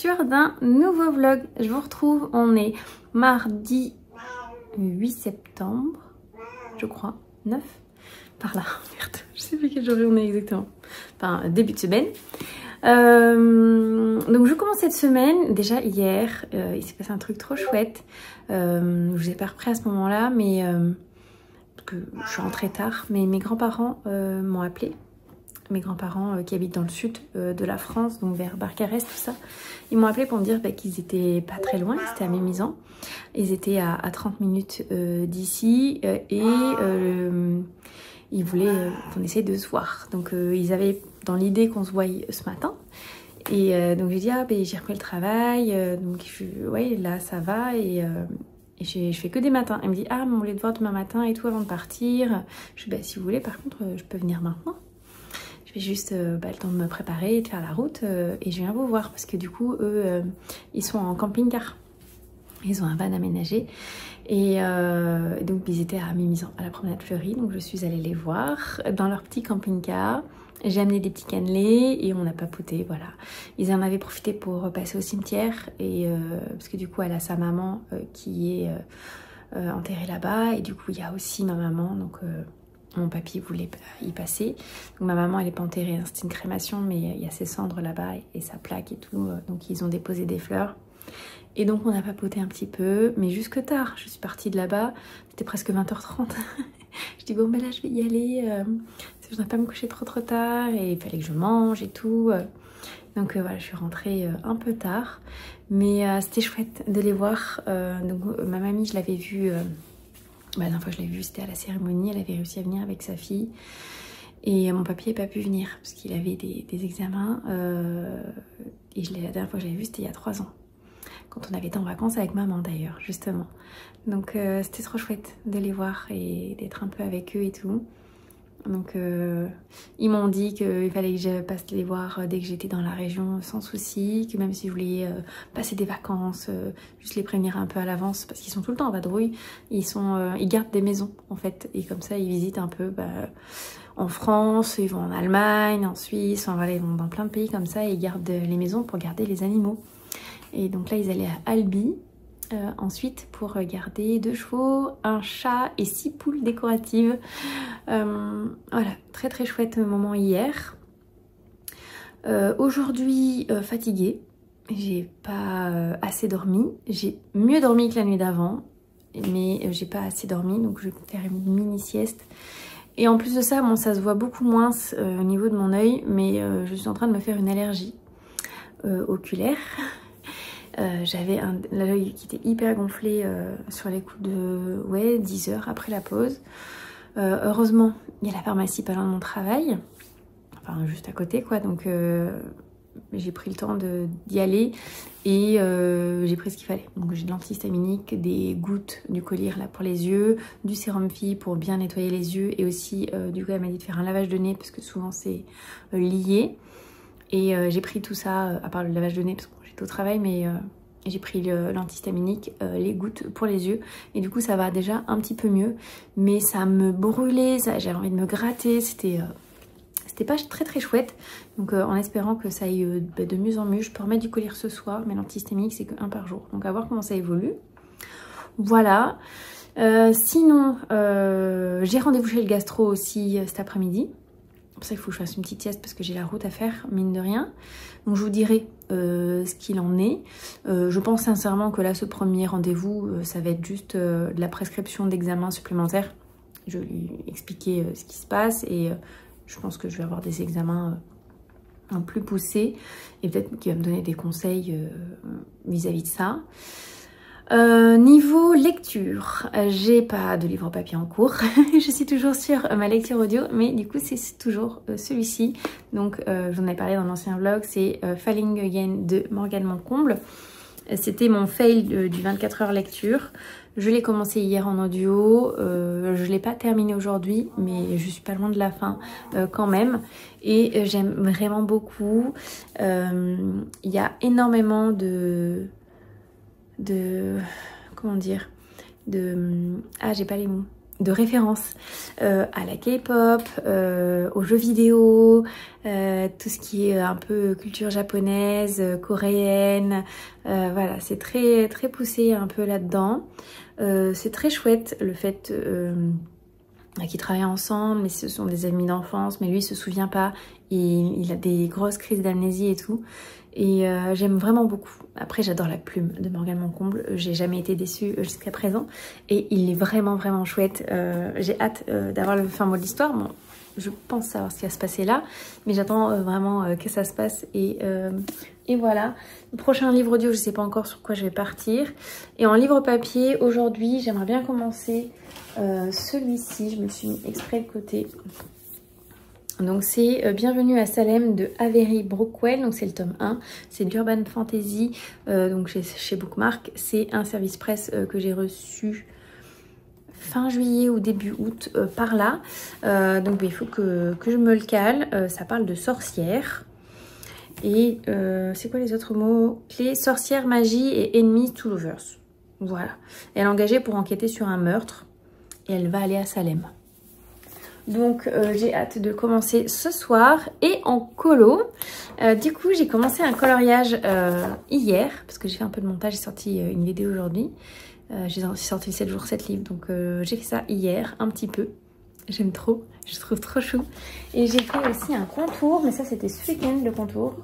l'ouverture d'un nouveau vlog. Je vous retrouve, on est mardi 8 septembre, je crois, 9, par là, merde, je sais plus quel jour on est exactement, enfin début de semaine. Donc je commence cette semaine, déjà hier, il s'est passé un truc trop chouette, je vous ai pas repris à ce moment-là, mais parce que je suis rentrée tard, mais mes grands-parents m'ont appelé. Mes grands-parents qui habitent dans le sud de la France, donc vers Barcarès, tout ça, ils m'ont appelé pour me dire qu'ils étaient pas très loin, ils étaient à Mémisant, ils étaient à 30 minutes d'ici et ils voulaient qu'on essaye de se voir. Donc ils avaient dans l'idée qu'on se voie ce matin et donc j'ai dit ah ben j'ai repris le travail, donc ouais là ça va et je fais que des matins. Elle me dit ah mais on voulait te voir demain matin et tout avant de partir. Je dis bah si vous voulez par contre je peux venir maintenant. J'ai juste le temps de me préparer et de faire la route et je viens vous voir parce que du coup eux ils sont en camping-car, ils ont un van aménagé et donc ils étaient à Mémisant à la promenade fleurie, donc je suis allée les voir dans leur petit camping-car. J'ai amené des petits cannelés et on a papoté, voilà. Ils en avaient profité pour passer au cimetière et parce que du coup elle a sa maman qui est enterrée là-bas et du coup il y a aussi ma maman, donc mon papy voulait y passer. Donc ma maman elle n'est pas enterrée, hein, c'était une crémation, mais il y a ses cendres là-bas et sa plaque et tout. Donc ils ont déposé des fleurs. Et donc on a papoté un petit peu, mais jusque tard. Je suis partie de là-bas, c'était presque 20h30. Je dis bon ben là je vais y aller, je ne voudrais pas me coucher trop tard et il fallait que je mange et tout. Donc voilà, je suis rentrée un peu tard, mais c'était chouette de les voir. Donc ma mamie je l'avais vue... la dernière fois que je l'ai vue, c'était à la cérémonie, elle avait réussi à venir avec sa fille. Et mon papy n'a pas pu venir parce qu'il avait des examens. Et la dernière fois que je l'avais vue, c'était il y a 3 ans. Quand on avait été en vacances avec maman d'ailleurs, justement. Donc c'était trop chouette de les voir et d'être un peu avec eux et tout. Donc ils m'ont dit qu'il fallait que je passe les voir dès que j'étais dans la région sans souci, que même si je voulais passer des vacances, juste les prévenir un peu à l'avance parce qu'ils sont tout le temps en vadrouille, ils gardent des maisons en fait et comme ça ils visitent un peu en France, ils vont en Allemagne, en Suisse, enfin, voilà, ils vont dans plein de pays comme ça et ils gardent les maisons pour garder les animaux. Et donc là ils allaient à Albi. Ensuite pour garder 2 chevaux, un chat et 6 poules décoratives. Voilà, très très chouette moment hier. Aujourd'hui fatiguée, j'ai pas assez dormi. J'ai mieux dormi que la nuit d'avant, mais j'ai pas assez dormi, donc je vais faire une mini sieste. Et en plus de ça, bon, ça se voit beaucoup moins au niveau de mon œil, mais je suis en train de me faire une allergie oculaire. J'avais l'œil qui était hyper gonflé sur les coups de 10 heures après la pause. Heureusement, il y a la pharmacie pas loin de mon travail, enfin juste à côté quoi, donc j'ai pris le temps d'y aller et j'ai pris ce qu'il fallait. Donc j'ai de l'antihistaminique, des gouttes du collyre là pour les yeux, du sérum fille pour bien nettoyer les yeux et aussi du coup elle m'a dit de faire un lavage de nez parce que souvent c'est lié. Et j'ai pris tout ça, à part le lavage de nez parce que j'étais au travail, mais j'ai pris l'antihistaminique, les gouttes pour les yeux. Et du coup ça va déjà un petit peu mieux, mais ça me brûlait, j'avais envie de me gratter, c'était pas très très chouette. Donc en espérant que ça aille de mieux en mieux, je peux remettre du collyre ce soir, mais l'antihistaminique c'est que 1 par jour. Donc à voir comment ça évolue. Voilà. Sinon, j'ai rendez-vous chez le gastro aussi cet après-midi. C'est pour ça qu'il faut que je fasse une petite sieste parce que j'ai la route à faire, mine de rien. Donc je vous dirai ce qu'il en est. Je pense sincèrement que là, ce premier rendez-vous, ça va être juste de la prescription d'examens supplémentaires. Je vais lui expliquer ce qui se passe et je pense que je vais avoir des examens un plus poussés et peut-être qu'il va me donner des conseils vis-à-vis de ça. Niveau lecture, j'ai pas de livre papier en cours. Je suis toujours sur ma lecture audio, mais du coup c'est toujours celui-ci. Donc j'en avais parlé dans l'ancien vlog, c'est Falling Again de Morgane Moncomble. C'était mon fail du 24 heures lecture. Je l'ai commencé hier en audio, je l'ai pas terminé aujourd'hui, mais je suis pas loin de la fin quand même. Et j'aime vraiment beaucoup. Il y a énormément comment dire, j'ai pas les mots, de référence à la K-pop, aux jeux vidéo, tout ce qui est un peu culture japonaise, coréenne, voilà, c'est très très poussé un peu là-dedans. C'est très chouette le fait qu'ils travaillent ensemble, mais ce sont des amis d'enfance, mais lui il se souvient pas, il a des grosses crises d'amnésie et tout. Et j'aime vraiment beaucoup. Après, j'adore la plume de Morgane Moncomble. J'ai jamais été déçue jusqu'à présent. Et il est vraiment, vraiment chouette. J'ai hâte d'avoir le fin mot de l'histoire. Bon, je pense savoir ce qui va se passer là. Mais j'attends vraiment que ça se passe. Et voilà. Le prochain livre audio, je sais pas encore sur quoi je vais partir. Et en livre papier, aujourd'hui, j'aimerais bien commencer celui-ci. Je me le suis mis exprès de côté. Donc c'est Bienvenue à Salem de Avery Brockwell, donc c'est le tome 1, c'est de l'Urban Fantasy, donc chez Bookmark. C'est un service presse que j'ai reçu fin juillet ou début août par là, donc il faut que je me le cale. Ça parle de sorcières et c'est quoi les autres mots clés? Sorcières, magie et ennemis to lovers. Voilà, elle est engagée pour enquêter sur un meurtre et elle va aller à Salem. Donc j'ai hâte de commencer ce soir et en colo. Du coup j'ai commencé un coloriage hier parce que j'ai fait un peu de montage, j'ai sorti une vidéo aujourd'hui. J'ai sorti 7 jours 7 livres, donc j'ai fait ça hier un petit peu. J'aime trop, je trouve trop chou. Et j'ai fait aussi un contour, mais ça c'était ce week-end le contour.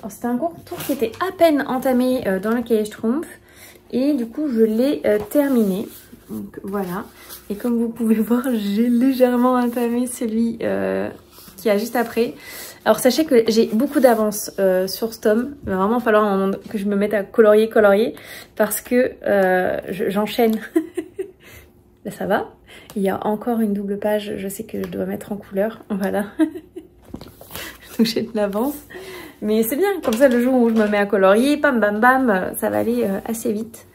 C'était un contour qui était à peine entamé dans le cahier Schtroumpf et du coup je l'ai terminé. Donc voilà, et comme vous pouvez voir, j'ai légèrement entamé celui qui a juste après. Alors sachez que j'ai beaucoup d'avance sur ce tome. Il va vraiment falloir que je me mette à colorier parce que j'enchaîne. Là ça va. Il y a encore une double page, je sais que je dois mettre en couleur. Voilà. Donc j'ai de l'avance. Mais c'est bien, comme ça le jour où je me mets à colorier, bam bam bam, ça va aller assez vite.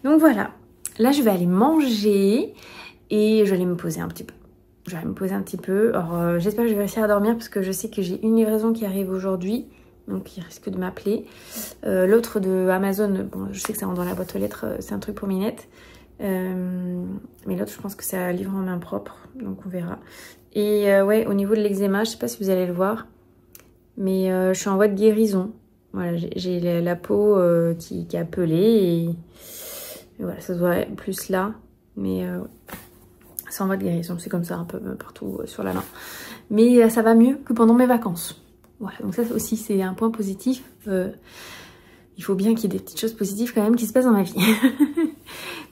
Donc voilà. Là, je vais aller manger et je vais aller me poser un petit peu. Je vais aller me poser un petit peu. Alors, j'espère que je vais réussir à dormir parce que je sais que j'ai une livraison qui arrive aujourd'hui. Donc, il risque de m'appeler. L'autre de Amazon, bon, je sais que ça rentre dans la boîte aux lettres. C'est un truc pour Minette. Mais l'autre, je pense que ça livre en main propre. Donc, on verra. Et ouais, au niveau de l'eczéma, je sais pas si vous allez le voir. Mais je suis en voie de guérison. Voilà, j'ai la peau qui a pelé et voilà, ça se voit plus là, mais c'est en voie de guérison, c'est comme ça un peu partout sur la main. Mais ça va mieux que pendant mes vacances. Voilà, donc ça aussi c'est un point positif. Il faut bien qu'il y ait des petites choses positives quand même qui se passent dans ma vie.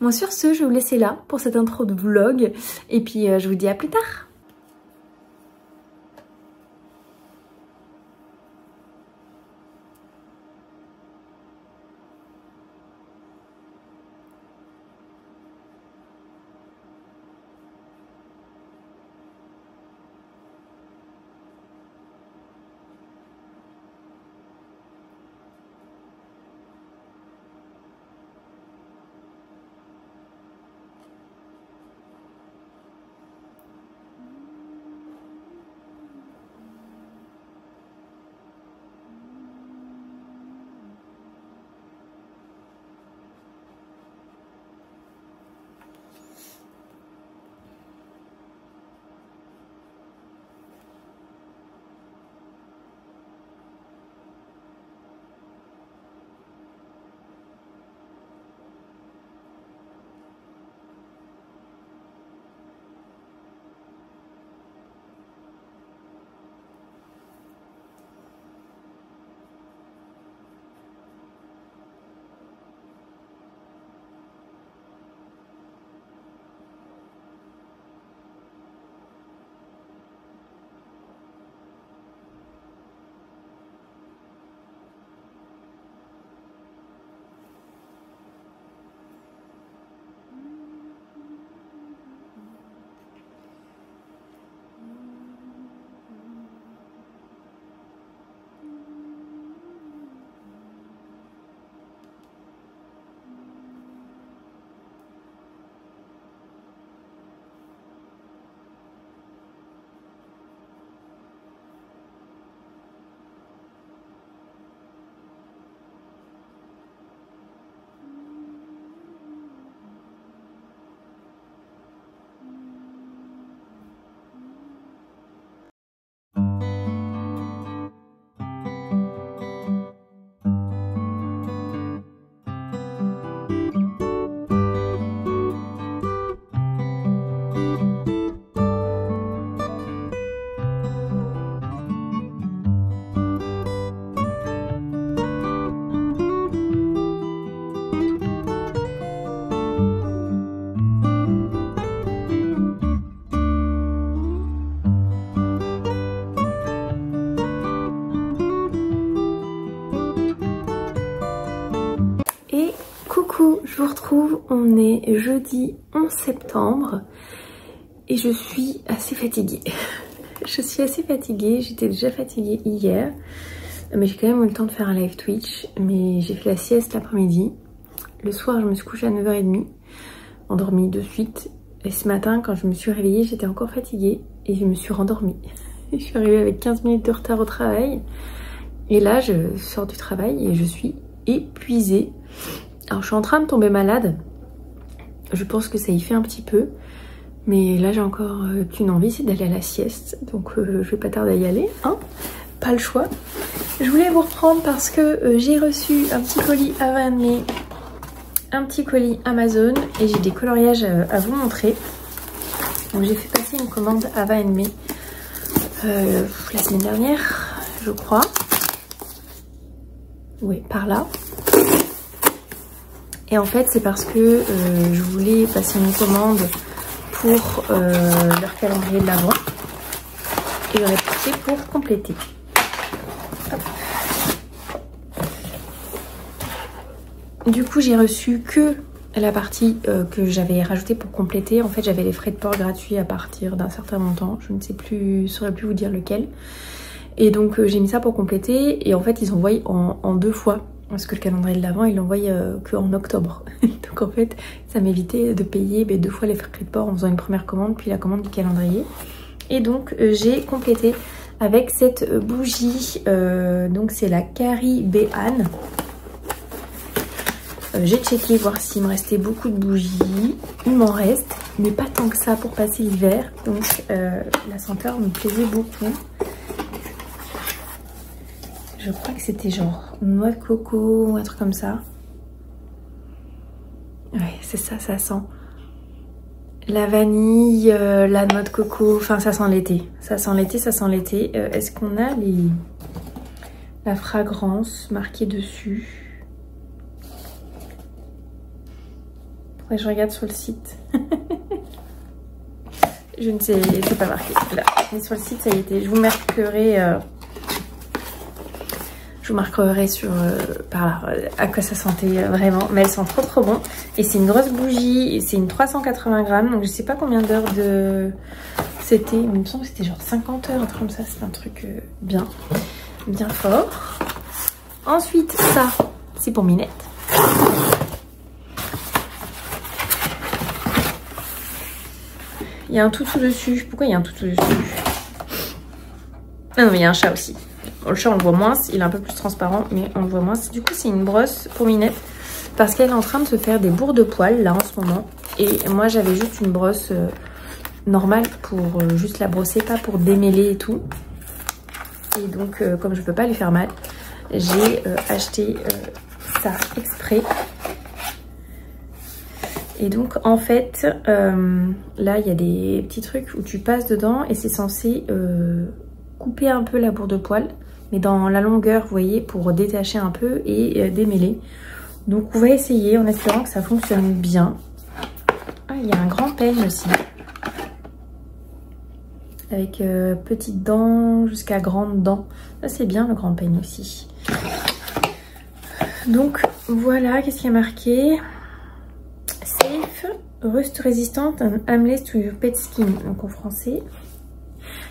Bon, sur ce, je vais vous laisser là pour cette intro de vlog. Et puis je vous dis à plus tard. coup, je vous retrouve, on est jeudi 11 septembre et je suis assez fatiguée. Je suis assez fatiguée, j'étais déjà fatiguée hier, mais j'ai quand même eu le temps de faire un live Twitch, mais j'ai fait la sieste l'après-midi. Le soir, je me suis couchée à 9h30, endormie de suite, et ce matin, quand je me suis réveillée, j'étais encore fatiguée et je me suis rendormie. Je suis arrivée avec 15 minutes de retard au travail, et là, je sors du travail et je suis épuisée. Alors je suis en train de tomber malade, je pense que ça y fait un petit peu, mais là j'ai encore qu'une envie, c'est d'aller à la sieste, donc je vais pas tarder à y aller, hein, pas le choix. Je voulais vous reprendre parce que j'ai reçu un petit colis Ava & Me, un petit colis Amazon, et j'ai des coloriages à vous montrer. Donc j'ai fait passer une commande Ava & Me la semaine dernière, je crois. Oui, par là. Et en fait, c'est parce que je voulais passer une commande pour leur calendrier de l'Avent. Et j'aurais poussé pour compléter. Hop. Du coup, j'ai reçu que la partie que j'avais rajoutée pour compléter. En fait, j'avais les frais de port gratuits à partir d'un certain montant. Je ne sais plus, je saurais plus vous dire lequel. Et donc, j'ai mis ça pour compléter. Et en fait, ils envoient en 2 fois. Parce que le calendrier de l'Avent, il l'envoie qu'en octobre. Donc en fait, ça m'évitait de payer 2 fois les frais de port en faisant une première commande, puis la commande du calendrier. Et donc j'ai complété avec cette bougie. Donc c'est la Carrie Béane. J'ai checké voir s'il me restait beaucoup de bougies. Il m'en reste, mais pas tant que ça pour passer l'hiver. Donc la senteur me plaisait beaucoup. Je crois que c'était genre noix de coco ou un truc comme ça. Ouais, c'est ça, ça sent. La vanille, la noix de coco, enfin ça sent l'été. Ça sent l'été, ça sent l'été. Est-ce qu'on a la fragrance marquée dessus? Faudrait que je regarde sur le site. Je ne sais, c'est pas marqué. Là, mais sur le site, ça y était. Je vous marquerai... Je vous marquerai sur par là à quoi ça sentait vraiment, mais elle sent trop bon. Et c'est une grosse bougie, c'est une 380 grammes, donc je sais pas combien d'heures c'était, mais il me semble que c'était genre 50 heures, un truc comme ça. C'est un truc bien fort. Ensuite, ça, c'est pour Minette. Il y a un toutou dessus. Pourquoi il y a un toutou dessus? Ah non, mais il y a un chat aussi. Le chat on le voit moins, il est un peu plus transparent, mais on le voit moins. Du coup c'est une brosse pour Minette parce qu'elle est en train de se faire des bourres de poils là en ce moment. Et moi j'avais juste une brosse normale pour juste la brosser, pas pour démêler et tout. Et donc comme je peux pas lui faire mal, j'ai acheté ça exprès. Et donc en fait là il y a des petits trucs où tu passes dedans et c'est censé couper un peu la bourre de poils, mais dans la longueur, vous voyez, pour détacher un peu et démêler. Donc on va essayer en espérant que ça fonctionne bien. Ah, il y a un grand peigne aussi. Avec petites dents jusqu'à grandes dents. Ça c'est bien le grand peigne aussi. Donc voilà, qu'est-ce qu'il y a marqué? Safe, rust résistant and harmless to your pet skin. Donc en français.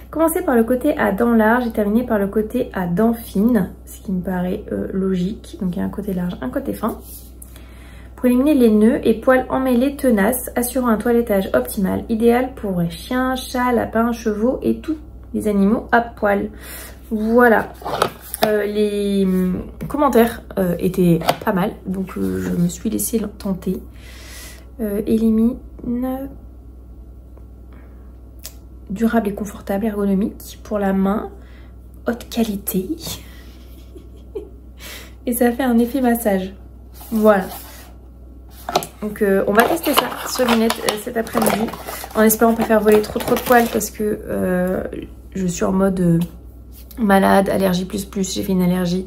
Commencer par le côté à dents larges et terminer par le côté à dents fines, ce qui me paraît logique. Donc il y a un côté large, un côté fin. Pour éliminer les nœuds et poils emmêlés tenaces, assurant un toilettage optimal, idéal pour les chiens, chats, lapins, chevaux et tous les animaux à poil. Voilà. Les commentaires étaient pas mal, donc je me suis laissée tenter. Élimine... durable et confortable, ergonomique pour la main, haute qualité. Et ça fait un effet massage. Voilà. Donc on va tester ça sur Minette cet après-midi, en espérant pas faire voler trop de poils parce que je suis en mode malade, allergie plus. J'ai fait une allergie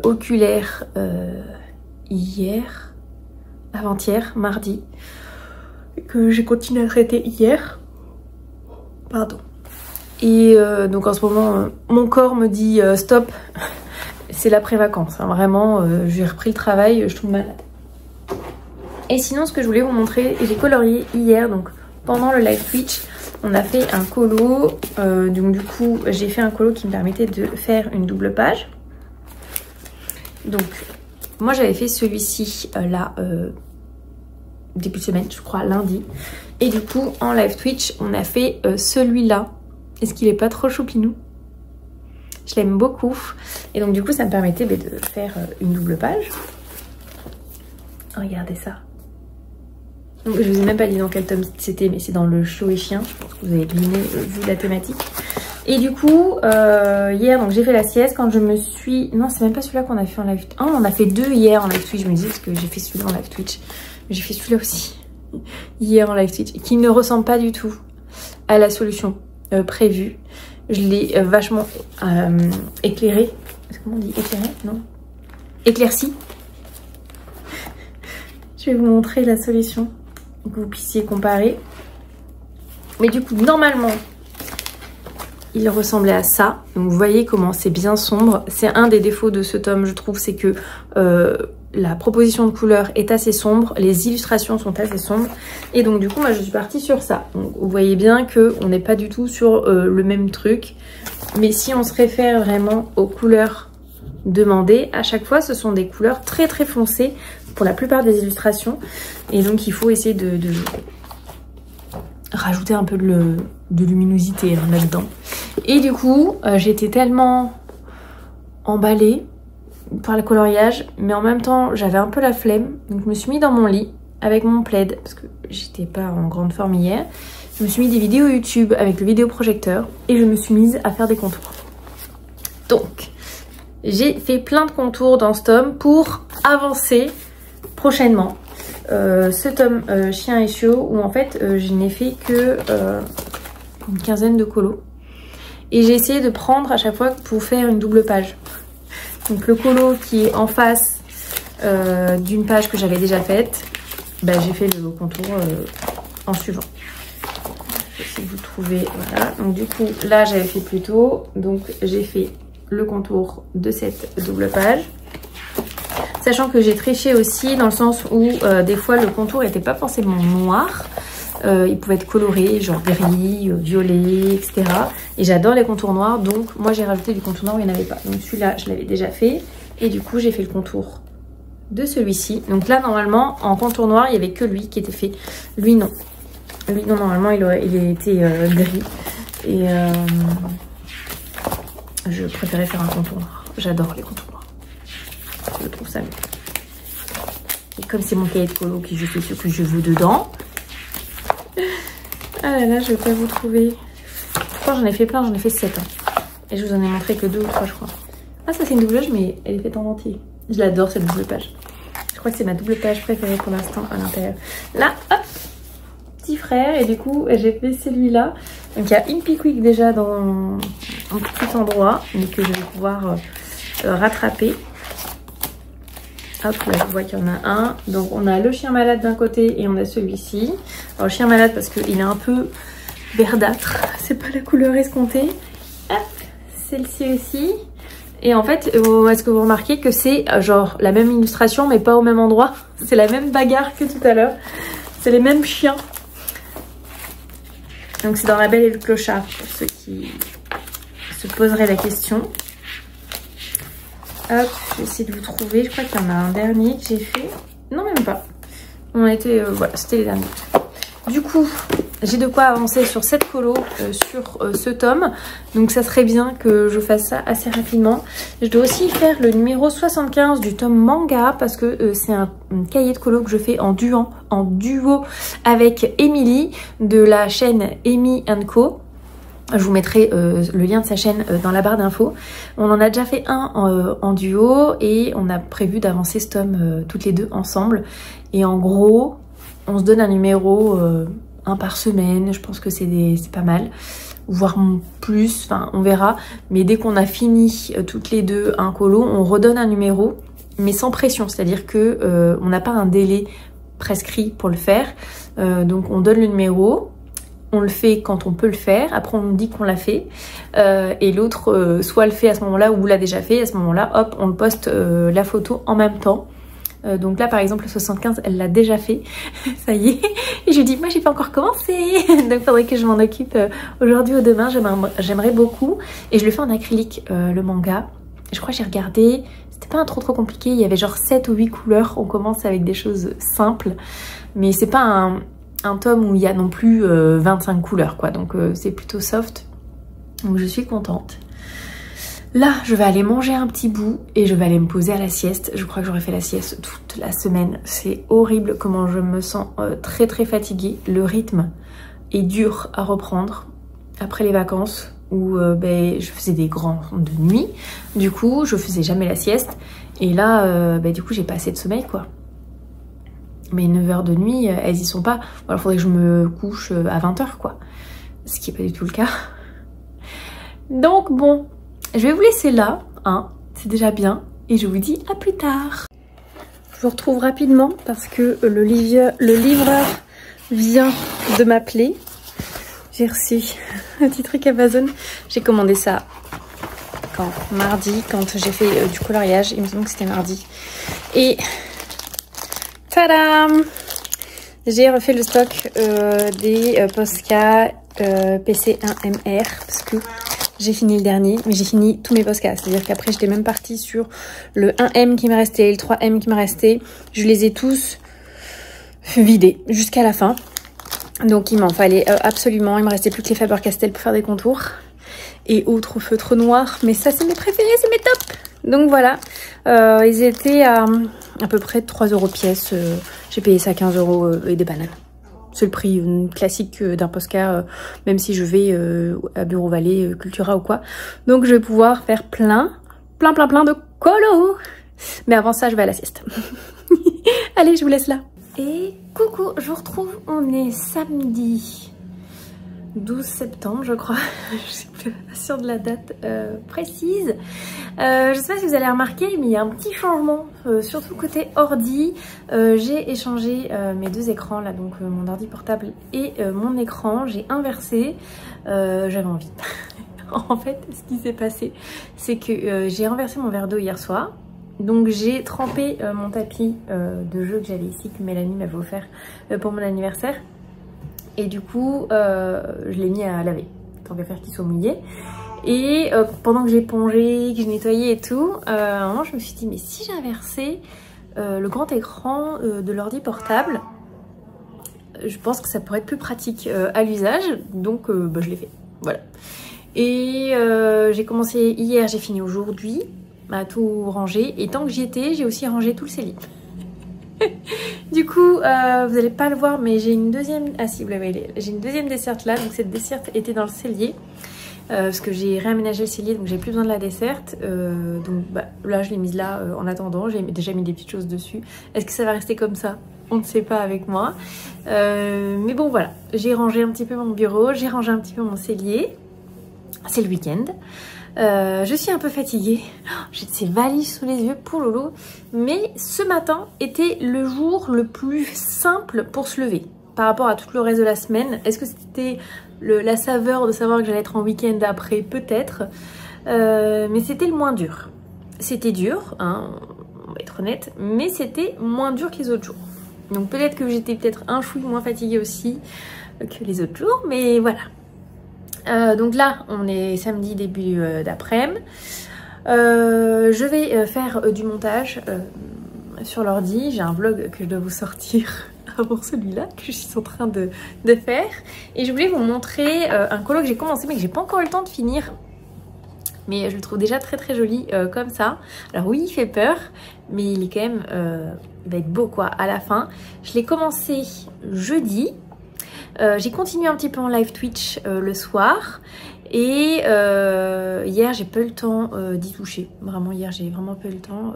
oculaire hier, avant-hier, mardi, que j'ai continué à traiter hier. Pardon. Et donc en ce moment, mon corps me dit stop, c'est l'après-vacances. Hein, vraiment, j'ai repris le travail, je tombe malade. Et sinon, ce que je voulais vous montrer, j'ai colorié hier, donc pendant le live Twitch, on a fait un colo. Donc du coup, j'ai fait un colo qui me permettait de faire une double page. Donc, moi j'avais fait celui-ci là, début de semaine, je crois, lundi. Et du coup, en live Twitch, on a fait celui-là. Est-ce qu'il est pas trop choupinou? Je l'aime beaucoup. Et donc du coup, ça me permettait de faire une double page. Regardez ça. Donc, je vous ai même pas dit dans quel tome c'était, mais c'est dans le Chot et Chien. Je pense que vous avez deviné vu la thématique. Et du coup, hier, donc j'ai fait la sieste quand je me suis... Non, c'est même pas celui-là qu'on a fait en live... Oh, on a fait 2 hier en live Twitch. Je me disais parce que j'ai fait celui-là en live Twitch. J'ai fait celui-là aussi hier en live Twitch, qui ne ressemble pas du tout à la solution prévue. Je l'ai vachement éclairé. Comment on dit éclairé? Non. Éclairci. Je vais vous montrer la solution, que vous puissiez comparer. Mais du coup, normalement, il ressemblait à ça. Donc vous voyez comment c'est bien sombre. C'est un des défauts de ce tome, je trouve, c'est que la proposition de couleur est assez sombre, les illustrations sont assez sombres. Et donc du coup, moi je suis partie sur ça. Donc vous voyez bien qu'on n'est pas du tout sur le même truc. Mais si on se réfère vraiment aux couleurs demandées, à chaque fois ce sont des couleurs très très foncées pour la plupart des illustrations. Et donc il faut essayer de rajouter un peu de luminosité là-dedans. Et du coup, j'étais tellement emballée par le coloriage, mais en même temps j'avais un peu la flemme. Donc je me suis mis dans mon lit avec mon plaid, parce que j'étais pas en grande forme hier. Je me suis mis des vidéos YouTube avec le vidéoprojecteur et je me suis mise à faire des contours. Donc j'ai fait plein de contours dans ce tome pour avancer prochainement. Ce tome Chien et Chiot, où en fait je n'ai fait que une quinzaine de colos. Et j'ai essayé de prendre à chaque fois pour faire une double page. Donc le colo qui est en face d'une page que j'avais déjà faite, j'ai fait le contour en suivant. Si vous trouvez, voilà. Donc du coup là j'avais fait plus tôt, donc j'ai fait le contour de cette double page. Sachant que j'ai triché aussi dans le sens où des fois le contour n'était pas forcément noir. Il pouvait être coloré, genre gris, violet, etc. Et j'adore les contours noirs, donc moi j'ai rajouté du contour noir où il n'y en avait pas. Donc celui-là, je l'avais déjà fait. Et du coup, j'ai fait le contour de celui-ci. Donc là, normalement, en contour noir, il n'y avait que lui qui était fait. Lui, non. Lui, non, normalement, il était gris. Et je préférais faire un contour noir. J'adore les contours noirs. Je trouve ça mieux. Et comme c'est mon cahier de colo qui je fais ce que je veux dedans... Ah là là, je vais pas vous trouver. Je crois que j'en ai fait plein, j'en ai fait 7. Et je vous en ai montré que 2 ou 3, je crois. Ah, ça c'est une double page, mais elle est faite en entier. Je l'adore cette double page. Je crois que c'est ma double page préférée pour l'instant à l'intérieur. Là, hop, petit frère. Et du coup, j'ai fait celui-là. Donc il y a une Pickwick déjà dans un petit endroit, mais que je vais pouvoir rattraper. Hop, là je vois qu'il y en a un. Donc on a le chien malade d'un côté et on a celui-ci. Alors le chien malade parce qu'il est un peu verdâtre. C'est pas la couleur escomptée. Hop, celle-ci aussi. Et en fait, est-ce que vous remarquez que c'est genre la même illustration mais pas au même endroit? C'est la même bagarre que tout à l'heure. C'est les mêmes chiens. Donc c'est dans La Belle et le Clochard pour ceux qui se poseraient la question. Hop, je vais essayer de vous trouver. Je crois qu'il y en a un dernier que j'ai fait. Non, même pas. On était... voilà, c'était les derniers. Du coup, j'ai de quoi avancer sur cette colo, sur ce tome. Donc ça serait bien que je fasse ça assez rapidement. Je dois aussi faire le numéro 75 du tome manga. Parce que c'est un cahier de colo que je fais en duo avec Émilie de la chaîne Amy & Co. Je vous mettrai le lien de sa chaîne dans la barre d'infos. On en a déjà fait un en duo et on a prévu d'avancer ce tome toutes les deux ensemble. Et en gros, on se donne un numéro, un par semaine. Je pense que c'est pas mal. Voire plus, enfin on verra. Mais dès qu'on a fini toutes les deux un colo, on redonne un numéro, mais sans pression. C'est-à-dire que on n'a pas un délai prescrit pour le faire. Donc on donne le numéro. On le fait quand on peut le faire, après on dit qu'on l'a fait, et l'autre soit le fait à ce moment-là ou l'a déjà fait, à ce moment-là, hop, on le poste la photo en même temps Donc là par exemple le 75 elle l'a déjà fait, ça y est. Et je lui dis moi j'ai pas encore commencé, donc faudrait que je m'en occupe aujourd'hui ou demain, j'aimerais beaucoup. Et je le fais en acrylique le manga. Je crois que j'ai regardé, c'était pas trop compliqué, il y avait genre 7 ou 8 couleurs, on commence avec des choses simples. Mais c'est pas un tome où il y a non plus 25 couleurs quoi, donc c'est plutôt soft. Donc je suis contente. Là, je vais aller manger un petit bout et je vais aller me poser à la sieste. Je crois que j'aurais fait la sieste toute la semaine. C'est horrible comment je me sens très fatiguée. Le rythme est dur à reprendre après les vacances où je faisais des grands de nuit. Du coup, je faisais jamais la sieste. Et là, du coup, j'ai pas assez de sommeil quoi. Mes 9 heures de nuit, elles y sont pas. Alors, faudrait que je me couche à 20 h quoi. Ce qui est pas du tout le cas. Donc bon... Je vais vous laisser là, hein, c'est déjà bien, et je vous dis à plus tard. Je vous retrouve rapidement parce que le livreur vient de m'appeler. J'ai reçu un petit truc Amazon. J'ai commandé ça quand mardi, quand j'ai fait du coloriage. Il me semble que c'était mardi. Et tadam! J'ai refait le stock des Posca PC1MR parce que j'ai fini le dernier, mais j'ai fini tous mes Posca. C'est-à-dire qu'après, j'étais même partie sur le 1M qui me restait, le 3M qui me restait. Je les ai tous vidés jusqu'à la fin. Donc, il m'en fallait absolument. Il me restait plus que les Faber-Castell pour faire des contours. Et autres feutres noirs. Mais ça, c'est mes préférés, c'est mes tops. Donc, voilà. Ils étaient à peu près 3 € pièce. J'ai payé ça 15 € et des bananes. C'est le prix classique d'un Posca, même si je vais à Bureau Vallée, Cultura ou quoi. Donc je vais pouvoir faire plein de colos. Mais avant ça, je vais à la sieste. Allez, je vous laisse là. Et coucou, je vous retrouve. On est samedi 12 septembre, je crois. Je suis pas sûre de la date précise. Je sais pas si vous allez remarquer, mais il y a un petit changement, surtout côté ordi. J'ai échangé mes deux écrans, là, donc mon ordi portable et mon écran. J'ai inversé. J'avais envie. En fait, ce qui s'est passé, c'est que j'ai renversé mon verre d'eau hier soir. Donc j'ai trempé mon tapis de jeu que j'avais ici, que Mélanie m'avait offert pour mon anniversaire. Et du coup, je l'ai mis à laver, tant qu'à faire qu'il soit mouillé. Et pendant que j'ai épongé, que j'ai nettoyé et tout, à un moment je me suis dit, mais si j'inversais le grand écran de l'ordi portable, je pense que ça pourrait être plus pratique à l'usage. Donc je l'ai fait, voilà. Et j'ai commencé hier, j'ai fini aujourd'hui à tout ranger. Et tant que j'y étais, j'ai aussi rangé tout le cellier. Du coup, vous n'allez pas le voir, mais j'ai une deuxième... Ah si, vous la voyez, j'ai une deuxième desserte là. Donc cette desserte était dans le cellier. Parce que j'ai réaménagé le cellier, donc j'ai plus besoin de la desserte. Donc là, je l'ai mise là en attendant. J'ai déjà mis des petites choses dessus. Est-ce que ça va rester comme ça? On ne sait pas avec moi. Mais bon, voilà. J'ai rangé un petit peu mon bureau. J'ai rangé un petit peu mon cellier. C'est le week-end. Je suis un peu fatiguée, j'ai de ces valises sous les yeux pour Lolo, mais ce matin était le jour le plus simple pour se lever par rapport à tout le reste de la semaine. Est-ce que c'était la saveur de savoir que j'allais être en week-end après? Peut-être, mais c'était le moins dur. C'était dur, hein, on va être honnête, mais c'était moins dur que les autres jours. Donc peut-être que j'étais peut-être un chouï moins fatiguée aussi que les autres jours, mais voilà. Donc là, on est samedi début d'après-midi. Je vais faire du montage sur l'ordi. J'ai un vlog que je dois vous sortir avant celui-là que je suis en train de faire. Et je voulais vous montrer un colo que j'ai commencé mais que j'ai pas encore eu le temps de finir. Mais je le trouve déjà très joli comme ça. Alors oui, il fait peur, mais il est quand même... il va être beau quoi à la fin. Je l'ai commencé jeudi. J'ai continué un petit peu en live Twitch le soir et hier j'ai pas eu le temps d'y toucher. Vraiment hier j'ai vraiment pas eu le temps,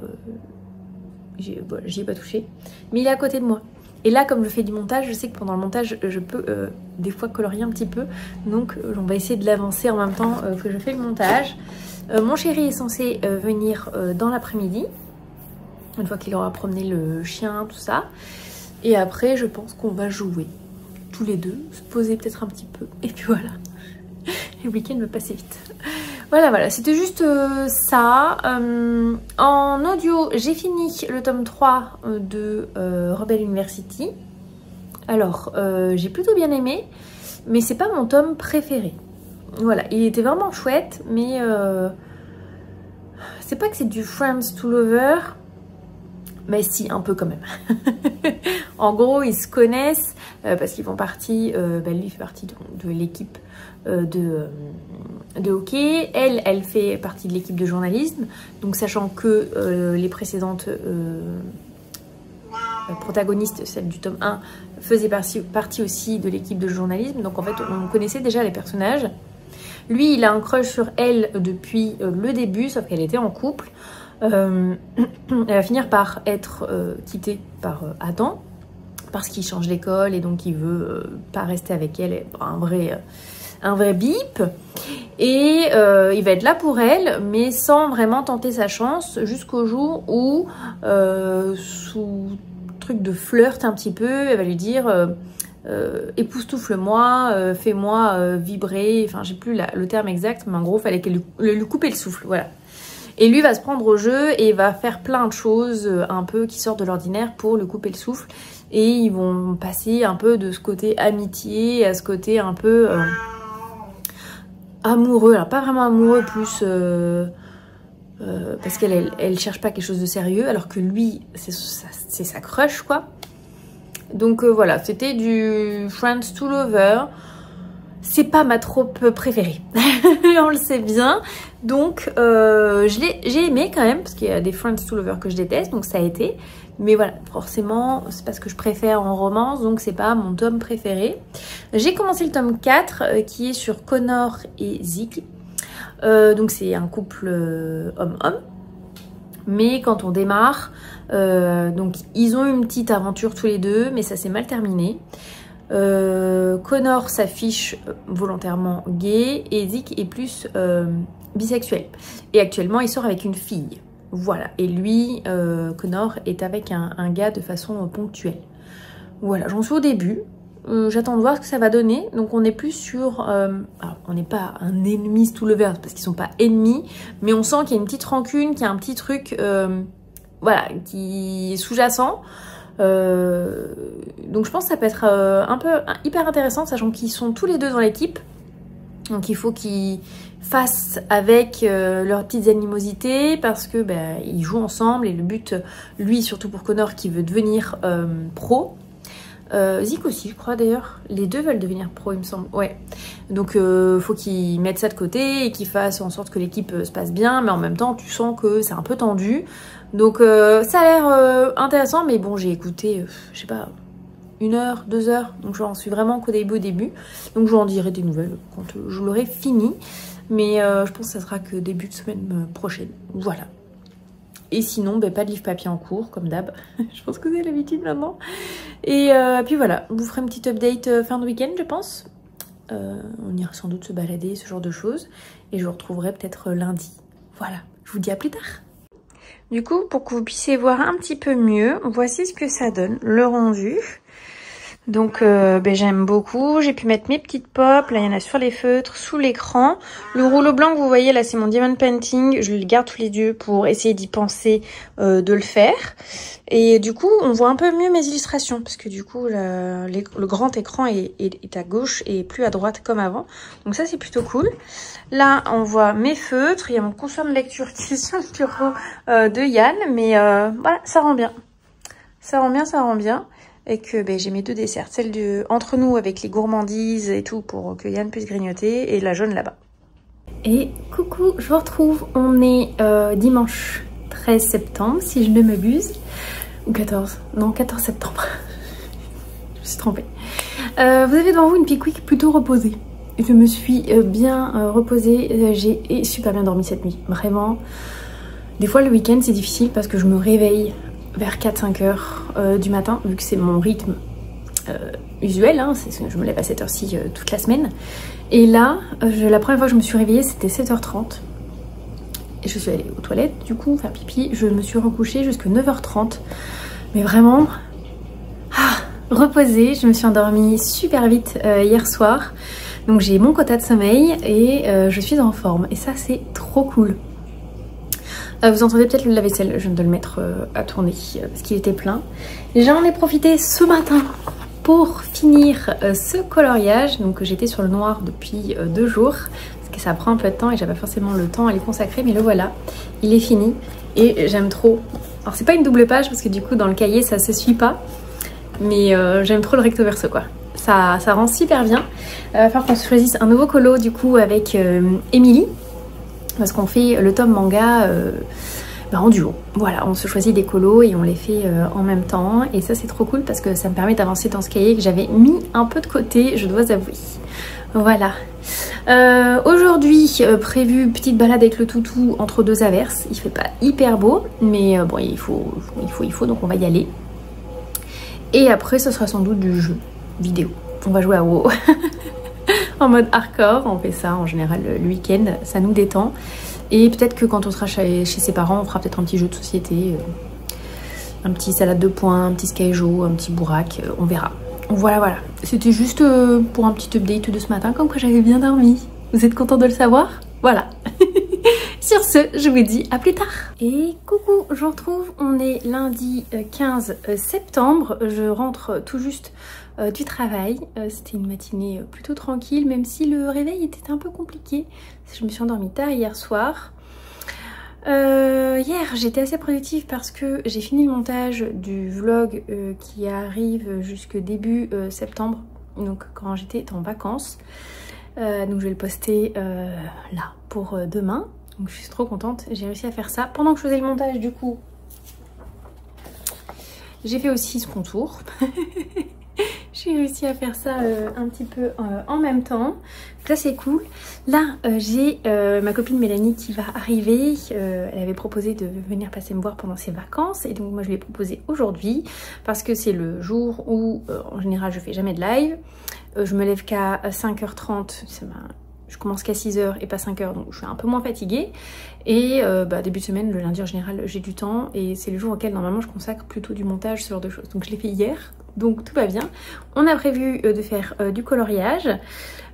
j'y ai pas touché. Mais il est à côté de moi. Et là comme je fais du montage, je sais que pendant le montage je peux des fois colorier un petit peu. Donc on va essayer de l'avancer en même temps que je fais le montage. Mon chéri est censé venir dans l'après-midi, une fois qu'il aura promené le chien, tout ça. Et après je pense qu'on va jouer. Tous les deux, se poser peut-être un petit peu, et puis voilà. Le week-end va passer vite. Voilà, c'était juste ça. En audio, j'ai fini le tome 3 de Rebel University. Alors, j'ai plutôt bien aimé, mais c'est pas mon tome préféré. Voilà, il était vraiment chouette, mais c'est pas que c'est du Friends to Lover, mais si, un peu quand même. En gros, ils se connaissent parce qu'ils font partie, lui fait partie de l'équipe de hockey. Elle fait partie de l'équipe de journalisme. Donc sachant que les précédentes protagonistes, celle du tome 1, faisaient partie aussi de l'équipe de journalisme. Donc en fait, on connaissait déjà les personnages. Lui, il a un crush sur elle depuis le début, sauf qu'elle était en couple. Elle va finir par être quittée par Adam parce qu'il change d'école et donc il veut pas rester avec elle, un vrai bip, et il va être là pour elle mais sans vraiment tenter sa chance jusqu'au jour où sous truc de flirt un petit peu, elle va lui dire époustoufle-moi, fais-moi vibrer, enfin j'ai plus le terme exact, mais en gros fallait qu'elle lui coupe le souffle, voilà. Et lui va se prendre au jeu et va faire plein de choses un peu qui sortent de l'ordinaire pour lui couper le souffle. Et ils vont passer un peu de ce côté amitié à ce côté un peu amoureux. Alors pas vraiment amoureux, plus parce qu'elle cherche pas quelque chose de sérieux, alors que lui, c'est sa crush, quoi. Donc voilà, c'était du Friends to Lover. C'est pas ma troupe préférée, on le sait bien. Donc j'ai aimé quand même, parce qu'il y a des Friends to Lover que je déteste, donc ça a été. Mais voilà, forcément, c'est pas ce que je préfère en romance, donc c'est pas mon tome préféré. J'ai commencé le tome 4, qui est sur Connor et Zeke. Donc c'est un couple homme-homme. Mais quand on démarre, donc ils ont une petite aventure tous les deux, mais ça s'est mal terminé. Connor s'affiche volontairement gay et Zeke est plus bisexuel. Et actuellement, il sort avec une fille. Voilà. Et lui, Connor, est avec un gars de façon ponctuelle. Voilà, j'en suis au début. J'attends de voir ce que ça va donner. Donc on est plus sur... alors, on n'est pas un ennemi to lover, parce qu'ils sont pas ennemis, mais on sent qu'il y a une petite rancune, qu'il y a un petit truc voilà, qui est sous-jacent. Donc je pense que ça peut être un peu hyper intéressant, sachant qu'ils sont tous les deux dans l'équipe. Donc il faut qu'ils fassent avec leurs petites animosités, parce que ils jouent ensemble. Et le but, lui surtout pour Connor qui veut devenir pro, Zeke aussi je crois d'ailleurs, les deux veulent devenir pro il me semble, ouais. Donc faut qu'ils mettent ça de côté et qu'ils fassent en sorte que l'équipe se passe bien, mais en même temps tu sens que c'est un peu tendu. Donc ça a l'air intéressant, mais bon, j'ai écouté, je sais pas, 1 heure, 2 heures, donc j'en suis vraiment qu'au début. Donc je vous en dirai des nouvelles quand je l'aurai fini, mais je pense que ça sera que début de semaine prochaine, voilà. Et sinon, pas de livre papier en cours, comme d'hab, je pense que vous avez l'habitude maintenant. Et puis voilà, je vous ferai une petite update fin de week-end, je pense. On ira sans doute se balader, ce genre de choses, et je vous retrouverai peut-être lundi. Voilà, je vous dis à plus tard. Du coup, pour que vous puissiez voir un petit peu mieux, voici ce que ça donne, le rendu. Donc j'aime beaucoup, j'ai pu mettre mes petites pop, là il y en a sur les feutres, sous l'écran. Le rouleau blanc que vous voyez là, c'est mon diamond painting, je le garde tous les yeux pour essayer d'y penser de le faire. Et du coup on voit un peu mieux mes illustrations, parce que du coup le grand écranest à gauche et plus à droite comme avant. Donc ça c'est plutôt cool. Là on voit mes feutres, il y a mon curseur de lecture qui est sur le bureau de Yann, mais voilà, ça rend bien. Ça rend bien. Et que j'ai mes 2 desserts, celle de entre nous avec les gourmandises et tout pour que Yann puisse grignoter, et la jaune là-bas. Et coucou, je vous retrouve, on est dimanche 13 septembre si je ne m'abuse, ou 14, non 14 septembre, je me suis trompée. Vous avez devant vous une Pickwick plutôt reposée. Je me suis bien reposée, j'ai super bien dormi cette nuit, vraiment. Des fois le week-end c'est difficile parce que je me réveille vers 4-5 heures du matin, vu que c'est mon rythme usuel, hein, je me lève à cette heure-ci toute la semaine. Et là, la première fois que je me suis réveillée, c'était 7h30. Et je suis allée aux toilettes, du coup, faire pipi. Je me suis recouchée jusqu'à 9h30. Mais vraiment, reposée. Je me suis endormie super vite hier soir. Donc j'ai mon quota de sommeil et je suis en forme. Et ça c'est trop cool. Vous entendez peut-être le lave-vaisselle, je viens de le mettre à tourner parce qu'il était plein. J'en ai profité ce matin pour finir ce coloriage. Donc j'étais sur le noir depuis 2 jours parce que ça prend un peu de temps et j'avais pas forcément le temps à les consacrer, mais le voilà, il est fini et j'aime trop. Alors c'est pas une double page parce que du coup dans le cahier ça se suit pas, mais j'aime trop le recto verso quoi. Ça rend super bien. Il va falloir qu'on se choisisse un nouveau colo du coup avec Émilie. Parce qu'on fait le tome manga en duo. Voilà, on se choisit des colos et on les fait en même temps. Et ça c'est trop cool parce que ça me permet d'avancer dans ce cahier que j'avais mis un peu de côté, je dois avouer. Voilà. Aujourd'hui, prévu petite balade avec le toutou entre 2 averses. Il fait pas hyper beau, mais bon, il faut, donc on va y aller. Et après, ce sera sans doute du jeu vidéo. On va jouer à WoW. En mode hardcore, on fait ça en général le week-end, ça nous détend. Et peut-être que quand on sera chez ses parents, on fera peut-être un petit jeu de société, un petit salade de poing, un petit skyjo, un petit bourraque, on verra. Voilà, voilà. C'était juste pour un petit update de ce matin, comme quoi j'avais bien dormi. Vous êtes content de le savoir? Voilà. Sur ce, je vous dis à plus tard. Et coucou, je vous retrouve, on est lundi 15 septembre, je rentre tout juste du travail. C'était une matinée plutôt tranquille, même si le réveil était un peu compliqué. Je me suis endormie tard hier soir. Hier, j'étais assez productive parce que j'ai fini le montage du vlog qui arrive jusque début septembre, donc quand j'étais en vacances. Donc je vais le poster là pour demain. Donc je suis trop contente, j'ai réussi à faire ça. Pendant que je faisais le montage du coup, j'ai fait aussi ce contour. J'ai réussi à faire ça un petit peu en même temps. Ça c'est cool. Là j'ai ma copine Mélanie qui va arriver. Elle avait proposé de venir passer me voir pendant ses vacances. Et donc moi je lui ai proposé aujourd'hui. Parce que c'est le jour où en général je fais jamais de live. Je me lève qu'à 5h30. Je commence qu'à 6h et pas 5h, donc je suis un peu moins fatiguée. Et début de semaine, le lundi en général, j'ai du temps. Et c'est le jour auquel normalement je consacre plutôt du montage, ce genre de choses. Donc je l'ai fait hier, donc tout va bien. On a prévu de faire du coloriage.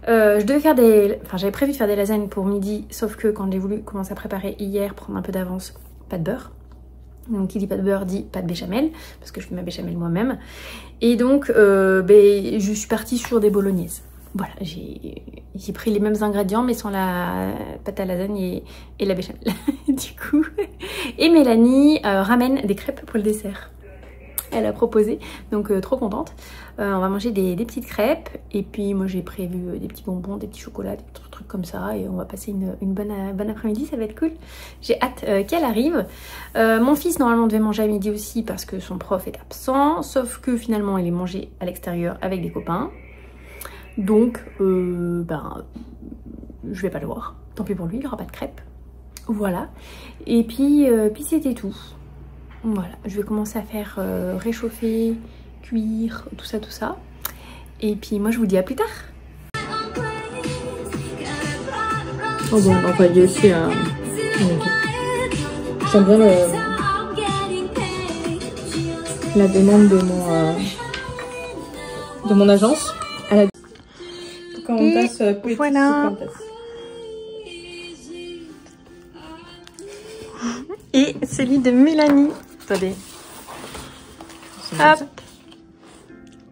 J'avais prévu de faire des lasagnes pour midi, sauf que quand j'ai voulu commencer à préparer hier, prendre un peu d'avance, pas de beurre. Donc qui dit pas de beurre dit pas de béchamel, parce que je fais ma béchamel moi-même. Et donc je suis partie sur des bolognaises. Voilà, j'ai pris les mêmes ingrédients mais sans la pâte à lasagne et la béchamel du coup. Et Mélanie ramène des crêpes pour le dessert. Elle a proposé, donc trop contente. On va manger des petites crêpes et puis moi j'ai prévu des petits bonbons, des petits chocolats, des trucs comme ça et on va passer une bonne après-midi, ça va être cool. J'ai hâte qu'elle arrive. Mon fils normalement devait manger à midi aussi parce que son prof est absent, sauf que finalement il est mangé à l'extérieur avec des copains. Donc, je vais pas le voir. Tant pis pour lui, il n'y aura pas de crêpes. Voilà. Et puis c'était tout. Voilà. Je vais commencer à faire réchauffer, cuire, tout ça. Et puis moi, je vous dis à plus tard. Oh bon, enfin, il y a aussi un... J'aime bien la demande de mon agence. Quand on passe petit, voilà. Et celui de Mélanie. Attendez. Hop.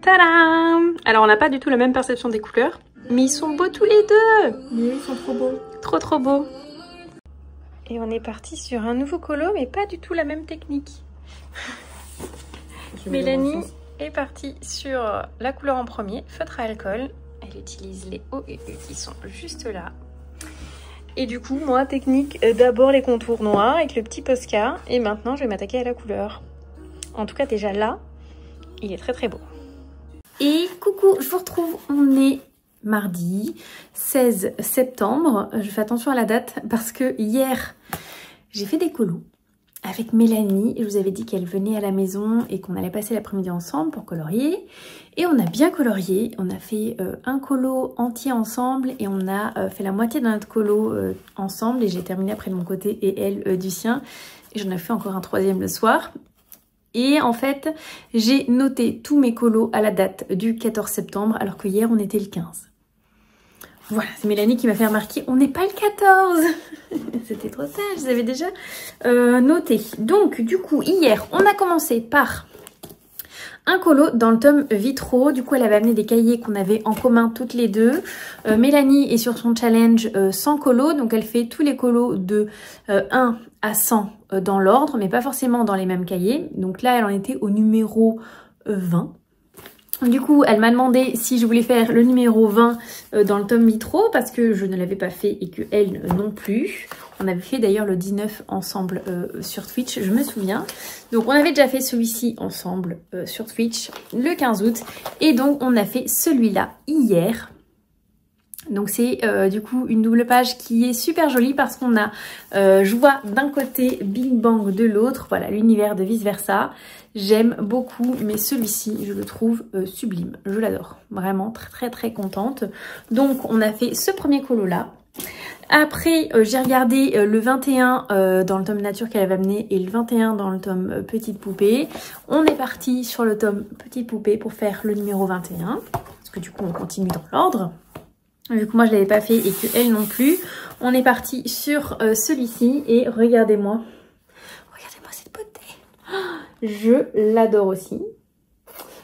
Tadam! Alors on n'a pas du tout la même perception des couleurs, mais ils sont beaux tous les deux. Oui, ils sont trop beaux. Trop beaux. Et on est parti sur un nouveau colo, mais pas du tout la même technique. Mélanie est partie sur la couleur en premier, feutre à alcool. Elle utilise les O et U qui sont juste là. Et du coup, moi, technique, d'abord les contours noirs avec le petit Posca. Et maintenant, je vais m'attaquer à la couleur. En tout cas, déjà là, il est très beau. Et coucou, je vous retrouve. On est mardi 16 septembre. Je fais attention à la date parce que hier, j'ai fait des colos avec Mélanie. Je vous avais dit qu'elle venait à la maison et qu'on allait passer l'après-midi ensemble pour colorier. Et on a bien colorié. On a fait un colo entier ensemble et on a fait la moitié de notre colo ensemble. Et j'ai terminé après de mon côté et elle du sien. Et j'en ai fait encore un troisième le soir. Et en fait, j'ai noté tous mes colos à la date du 14 septembre alors que hier on était le 15. Voilà, c'est Mélanie qui m'a fait remarquer, on n'est pas le 14. C'était trop tard, je les avais déjà notés. Donc, du coup, hier, on a commencé par un colo dans le tome Vitro. Du coup, elle avait amené des cahiers qu'on avait en commun toutes les deux. Mélanie est sur son challenge 100 colos. Donc, elle fait tous les colos de 1 à 100 dans l'ordre, mais pas forcément dans les mêmes cahiers. Donc là, elle en était au numéro 20. Du coup, elle m'a demandé si je voulais faire le numéro 20 dans le tome Vitro parce que je ne l'avais pas fait et que elle non plus. On avait fait d'ailleurs le 19 ensemble sur Twitch, je me souviens. Donc on avait déjà fait celui-ci ensemble sur Twitch le 15 août. Et donc on a fait celui-là hier. Donc c'est du coup une double page qui est super jolie parce qu'on a Joie d'un côté, Bing Bang de l'autre. Voilà, l'univers de vice versa. J'aime beaucoup, mais celui-ci, je le trouve sublime. Je l'adore. Vraiment très très très contente. Donc on a fait ce premier colo là. Après, j'ai regardé le 21 dans le tome nature qu'elle avait amené et le 21 dans le tome petite poupée. On est parti sur le tome petite poupée pour faire le numéro 21. Parce que du coup, on continue dans l'ordre. Vu que moi, je ne l'avais pas fait et que elle non plus. On est parti sur celui-ci et regardez-moi. Regardez-moi cette beauté. Je l'adore aussi.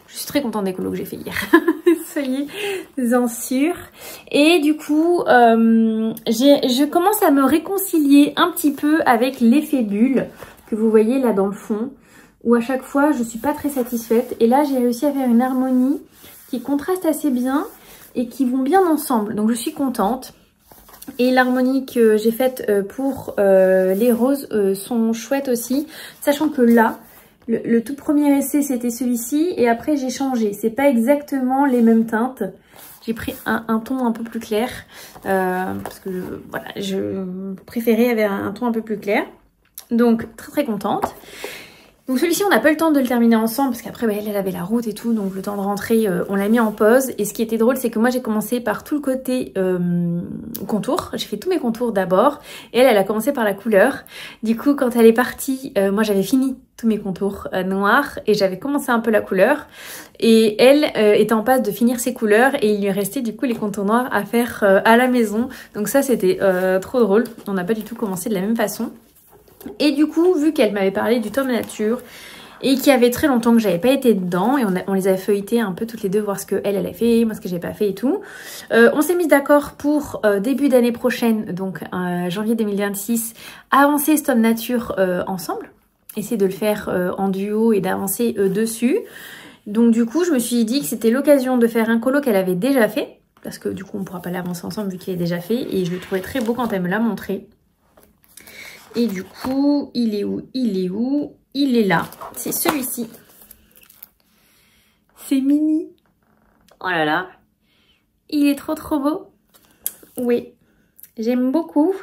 Je suis très contente des colos que j'ai fait hier. Soyez-en sûrs. Et du coup, je commence à me réconcilier un petit peu avec l'effet bulle que vous voyez là dans le fond. Où à chaque fois, je suis pas très satisfaite. Et là, j'ai réussi à faire une harmonie qui contraste assez bien et qui vont bien ensemble. Donc, je suis contente. Et l'harmonie que j'ai faite pour les roses sont chouettes aussi. Sachant que là, le tout premier essai, c'était celui-ci. Et après, j'ai changé. C'est pas exactement les mêmes teintes. J'ai pris un ton un peu plus clair. Parce que voilà, je préférais avoir un ton un peu plus clair. Donc, très très contente. Donc celui-ci, on n'a pas eu le temps de le terminer ensemble parce qu'après, bah, elle avait la route et tout. Donc le temps de rentrer, on l'a mis en pause. Et ce qui était drôle, c'est que moi, j'ai commencé par tout le côté contour. J'ai fait tous mes contours d'abord. Et elle a commencé par la couleur. Du coup, quand elle est partie, moi, j'avais fini tous mes contours noirs. Et j'avais commencé un peu la couleur. Et elle était en passe de finir ses couleurs. Et il lui restait du coup les contours noirs à faire à la maison. Donc ça, c'était trop drôle. On n'a pas du tout commencé de la même façon. Et du coup, vu qu'elle m'avait parlé du tome nature et qu'il y avait très longtemps que j'avais pas été dedans et on les avait feuilletés un peu toutes les deux, voir ce qu'elle a fait, moi ce que j'ai pas fait et tout. On s'est mis d'accord pour début d'année prochaine, donc janvier 2026, avancer ce tome nature ensemble. Essayer de le faire en duo et d'avancer dessus. Donc du coup, je me suis dit que c'était l'occasion de faire un colo qu'elle avait déjà fait. Parce que du coup, on pourra pas l'avancer ensemble vu qu'il est déjà fait. Et je le trouvais très beau quand elle me l'a montré. Et du coup, il est où? Il est où? Il est là. C'est celui-ci. C'est mini. Oh là là. Il est trop trop beau. Oui. J'aime beaucoup.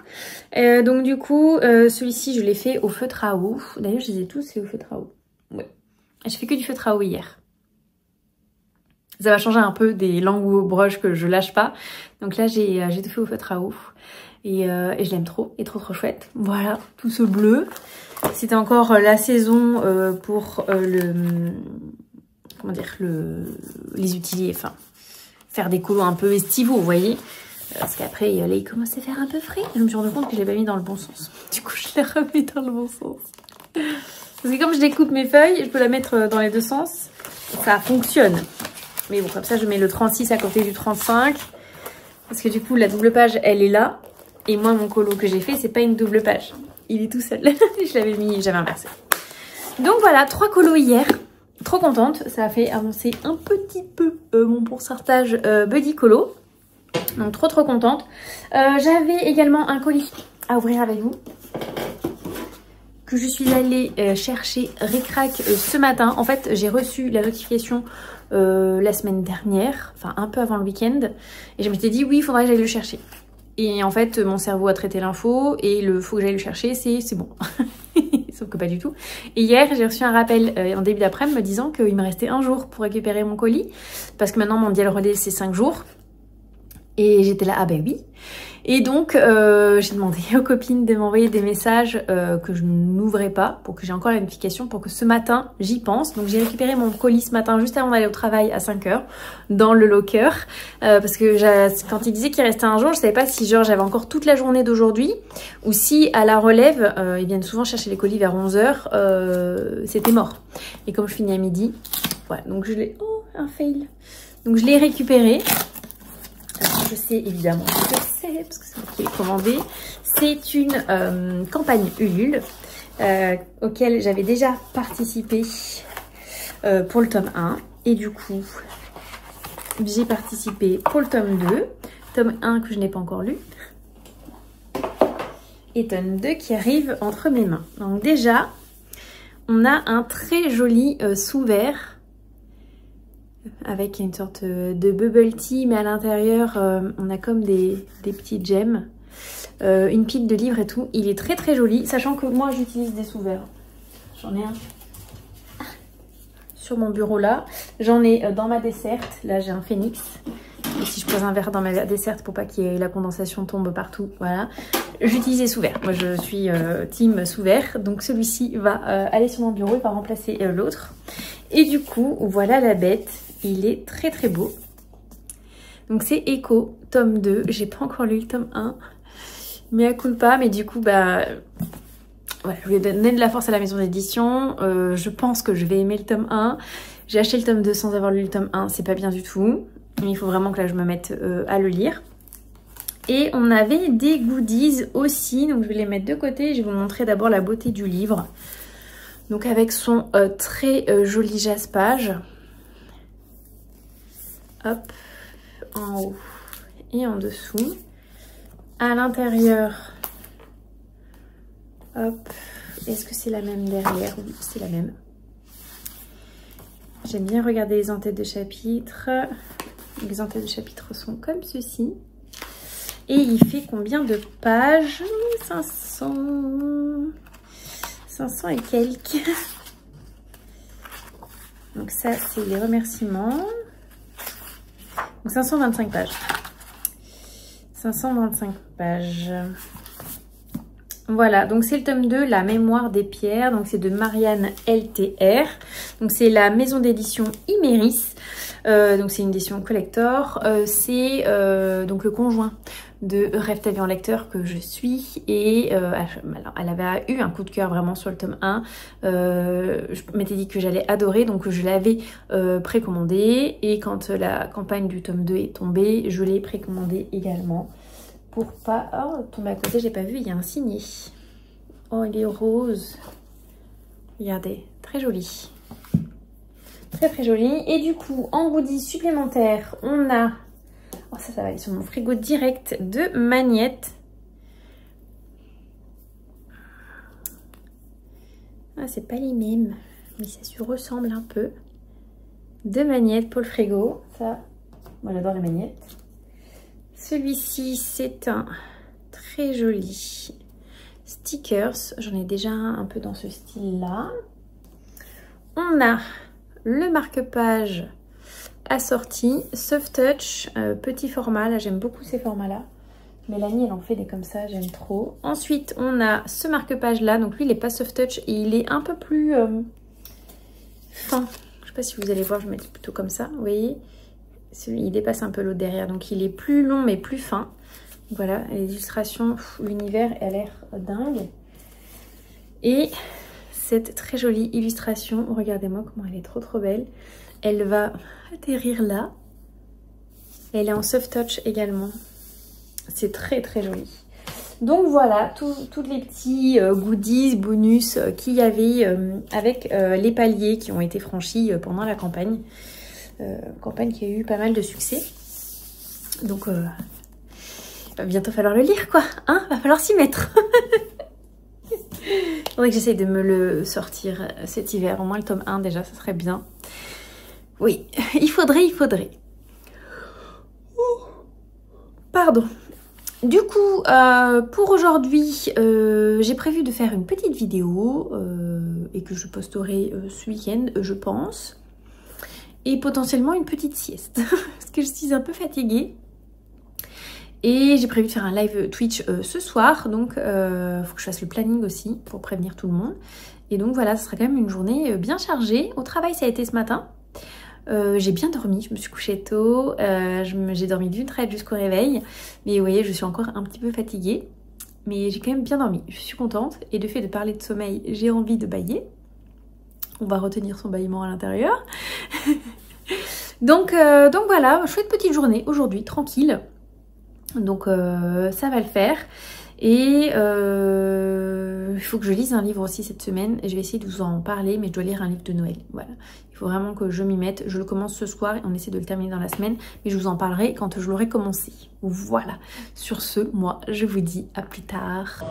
Donc du coup, celui-ci, je l'ai fait au feutre à eau. D'ailleurs, je les ai tous fait au feutre à eau. Oui. J'ai fait que du feutre à eau hier. Ça va changer un peu des langues ou broches que je lâche pas. Donc là, j'ai tout fait au feutre à eau. Et je l'aime trop, et trop trop chouette. Voilà, tout ce bleu. C'était encore la saison pour comment dire, les utiliser, enfin, faire des colos un peu estivaux, vous voyez. Parce qu'après, là, il commence à faire un peu frais. Je me suis rendu compte que je l'ai pas mis dans le bon sens. Du coup, je l'ai remis dans le bon sens. Parce que comme je découpe mes feuilles, je peux la mettre dans les deux sens. Ça fonctionne. Mais bon, comme ça, je mets le 36 à côté du 35. Parce que du coup, la double page, elle est là. Et moi, mon colo que j'ai fait, c'est pas une double page. Il est tout seul. Je l'avais mis, j'avais inversé. Donc voilà, 3 colos hier. Trop contente. Ça a fait avancer un petit peu mon pourcentage buddy colo. Donc trop trop contente. J'avais également un colis à ouvrir avec vous. Que je suis allée chercher ric-rac ce matin. En fait, j'ai reçu la notification la semaine dernière. Enfin, un peu avant le week-end. Et je m'étais dit, oui, il faudrait que j'aille le chercher. Et en fait, mon cerveau a traité l'info et le faut que j'aille le chercher, c'est bon. Sauf que pas du tout. Et hier, j'ai reçu un rappel en début d'après-midi me disant qu'il me restait un jour pour récupérer mon colis. Parce que maintenant, mon dial relais, c'est 5 jours. Et j'étais là, ah ben oui. Et donc, j'ai demandé aux copines de m'envoyer des messages que je n'ouvrais pas pour que j'ai encore la notification pour que ce matin, j'y pense. Donc, j'ai récupéré mon colis ce matin juste avant d'aller au travail à 5 h dans le locker. Parce que quand il disait qu'il restait un jour, je savais pas si genre j'avais encore toute la journée d'aujourd'hui ou si à la relève, ils viennent souvent chercher les colis vers 11 h, c'était mort. Et comme je finis à midi, voilà, donc je l'ai... Oh, un fail. Donc, je l'ai récupéré. Alors, je sais évidemment ce que c'est, parce que c'est moi qui l'ai commandé. C'est une campagne Ulule auquel j'avais déjà participé pour le tome 1. Et du coup, j'ai participé pour le tome 2. Tome 1 que je n'ai pas encore lu. Et tome 2 qui arrive entre mes mains. Donc déjà, on a un très joli sous-vert avec une sorte de bubble tea, mais à l'intérieur, on a comme des petits gemmes, une pile de livres et tout. Il est très très joli, sachant que moi j'utilise des sous-verts. J'en ai un sur mon bureau là. J'en ai dans ma desserte. Là, j'ai un phénix. Et si je pose un verre dans ma desserte pour pas que la condensation tombe partout, voilà. J'utilise des sous-verts. Moi, je suis team sous-vert. Donc, celui-ci va aller sur mon bureau. Il va remplacer l'autre. Et du coup, voilà la bête. Il est très très beau. Donc c'est Echo, tome 2. J'ai pas encore lu le tome 1. Mais à culpa. Mais du coup, bah... voilà, je vais donner de la force à la maison d'édition. Je pense que je vais aimer le tome 1. J'ai acheté le tome 2 sans avoir lu le tome 1. C'est pas bien du tout. Mais il faut vraiment que là je me mette à le lire. Et on avait des goodies aussi. Donc je vais les mettre de côté. Je vais vous montrer d'abord la beauté du livre. Donc avec son très joli jaspage. Hop, en haut et en dessous. À l'intérieur, hop, est-ce que c'est la même derrière? Oui, c'est la même. J'aime bien regarder les en-têtes de chapitre. Les en-têtes de chapitre sont comme ceci. Et il fait combien de pages? 500 et quelques. Donc ça, c'est les remerciements. Donc 525 pages. 525 pages. Voilà, donc c'est le tome 2, La mémoire des pierres. Donc c'est de Marianne LTR. Donc c'est la maison d'édition Iméris. Donc c'est une édition collector. C'est donc le conjoint de Rêve ta vie en lecteur que je suis. Et elle avait eu un coup de cœur vraiment sur le tome 1. Je m'étais dit que j'allais adorer, donc je l'avais précommandé. Et quand la campagne du tome 2 est tombée, je l'ai précommandé également. Pour pas... Oh, tomber à côté, j'ai pas vu, il y a un signé. Oh, il est rose. Regardez, très joli. Très très joli. Et du coup, en goodies supplémentaires, on a... Oh, ça va aller sur mon frigo direct de Magnette. Ah, c'est pas les mêmes, mais ça se ressemble un peu. De Magnette pour le frigo. Ça, moi j'adore les Magnettes. Celui-ci, c'est un très joli stickers. J'en ai déjà un peu dans ce style-là. On a le marque-page assorti, soft touch, petit format. Là, j'aime beaucoup ces formats-là. Mélanie, elle en fait des comme ça, j'aime trop. Ensuite, on a ce marque-page-là. Donc, lui, il n'est pas soft touch et il est un peu plus fin. Je ne sais pas si vous allez voir, je vais mettre plutôt comme ça. Vous voyez, il dépasse un peu l'autre derrière. Donc, il est plus long, mais plus fin. Voilà, les illustrations, l'univers a l'air dingue. Et cette très jolie illustration, regardez-moi comment elle est trop belle. Elle va atterrir là. Elle est en soft touch également. C'est très joli. Donc voilà, tous les petits goodies, bonus qu'il y avait avec les paliers qui ont été franchis pendant la campagne. Campagne qui a eu pas mal de succès. Donc, il va bientôt falloir le lire, quoi. Hein, va falloir s'y mettre. Il faudrait que j'essaye de me le sortir cet hiver. Au moins le tome 1 déjà, ça serait bien. Oui, il faudrait. Pardon. Du coup, pour aujourd'hui, j'ai prévu de faire une petite vidéo et que je posterai ce week-end, je pense. Et potentiellement une petite sieste, parce que je suis un peu fatiguée. Et j'ai prévu de faire un live Twitch ce soir, donc faut que je fasse le planning aussi pour prévenir tout le monde. Et donc voilà, ce sera quand même une journée bien chargée. Au travail, ça a été ce matin. J'ai bien dormi, je me suis couchée tôt, j'ai dormi d'une traite jusqu'au réveil. Mais vous voyez, je suis encore un petit peu fatiguée. Mais j'ai quand même bien dormi, je suis contente. Et de fait de parler de sommeil, j'ai envie de bâiller. On va retenir son bâillement à l'intérieur. donc voilà, chouette petite journée aujourd'hui, tranquille. Donc ça va le faire. Et il faut que je lise un livre aussi cette semaine. Et je vais essayer de vous en parler, mais je dois lire un livre de Noël. Voilà. Il faut vraiment que je m'y mette. Je le commence ce soir et on essaie de le terminer dans la semaine. Mais je vous en parlerai quand je l'aurai commencé. Voilà. Sur ce, moi, je vous dis à plus tard.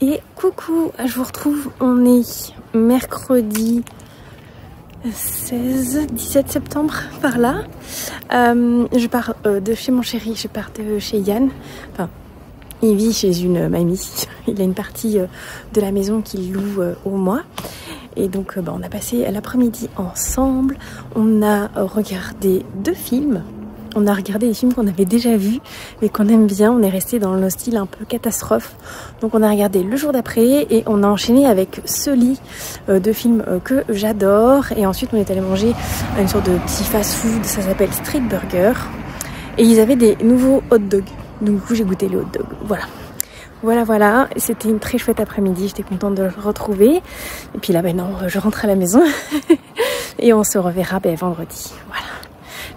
Et coucou, je vous retrouve. On est mercredi 17 septembre par là. Je pars de chez mon chéri, je pars de chez Yann. Enfin, il vit chez une mamie. Il a une partie de la maison qu'il loue au mois. Et donc on a passé l'après-midi ensemble. On a regardé 2 films. On a regardé des films qu'on avait déjà vus mais qu'on aime bien. On est resté dans le style un peu catastrophe. Donc on a regardé le jour d'après et on a enchaîné avec ce lit de films que j'adore. Et ensuite on est allé manger une sorte de petit fast-food, ça s'appelle Street Burger. Et ils avaient des nouveaux hot dogs. Donc du coup j'ai goûté les hot dogs. Voilà. C'était une très chouette après-midi. J'étais contente de le retrouver. Et puis là, non, je rentre à la maison. Et on se reverra vendredi. Voilà.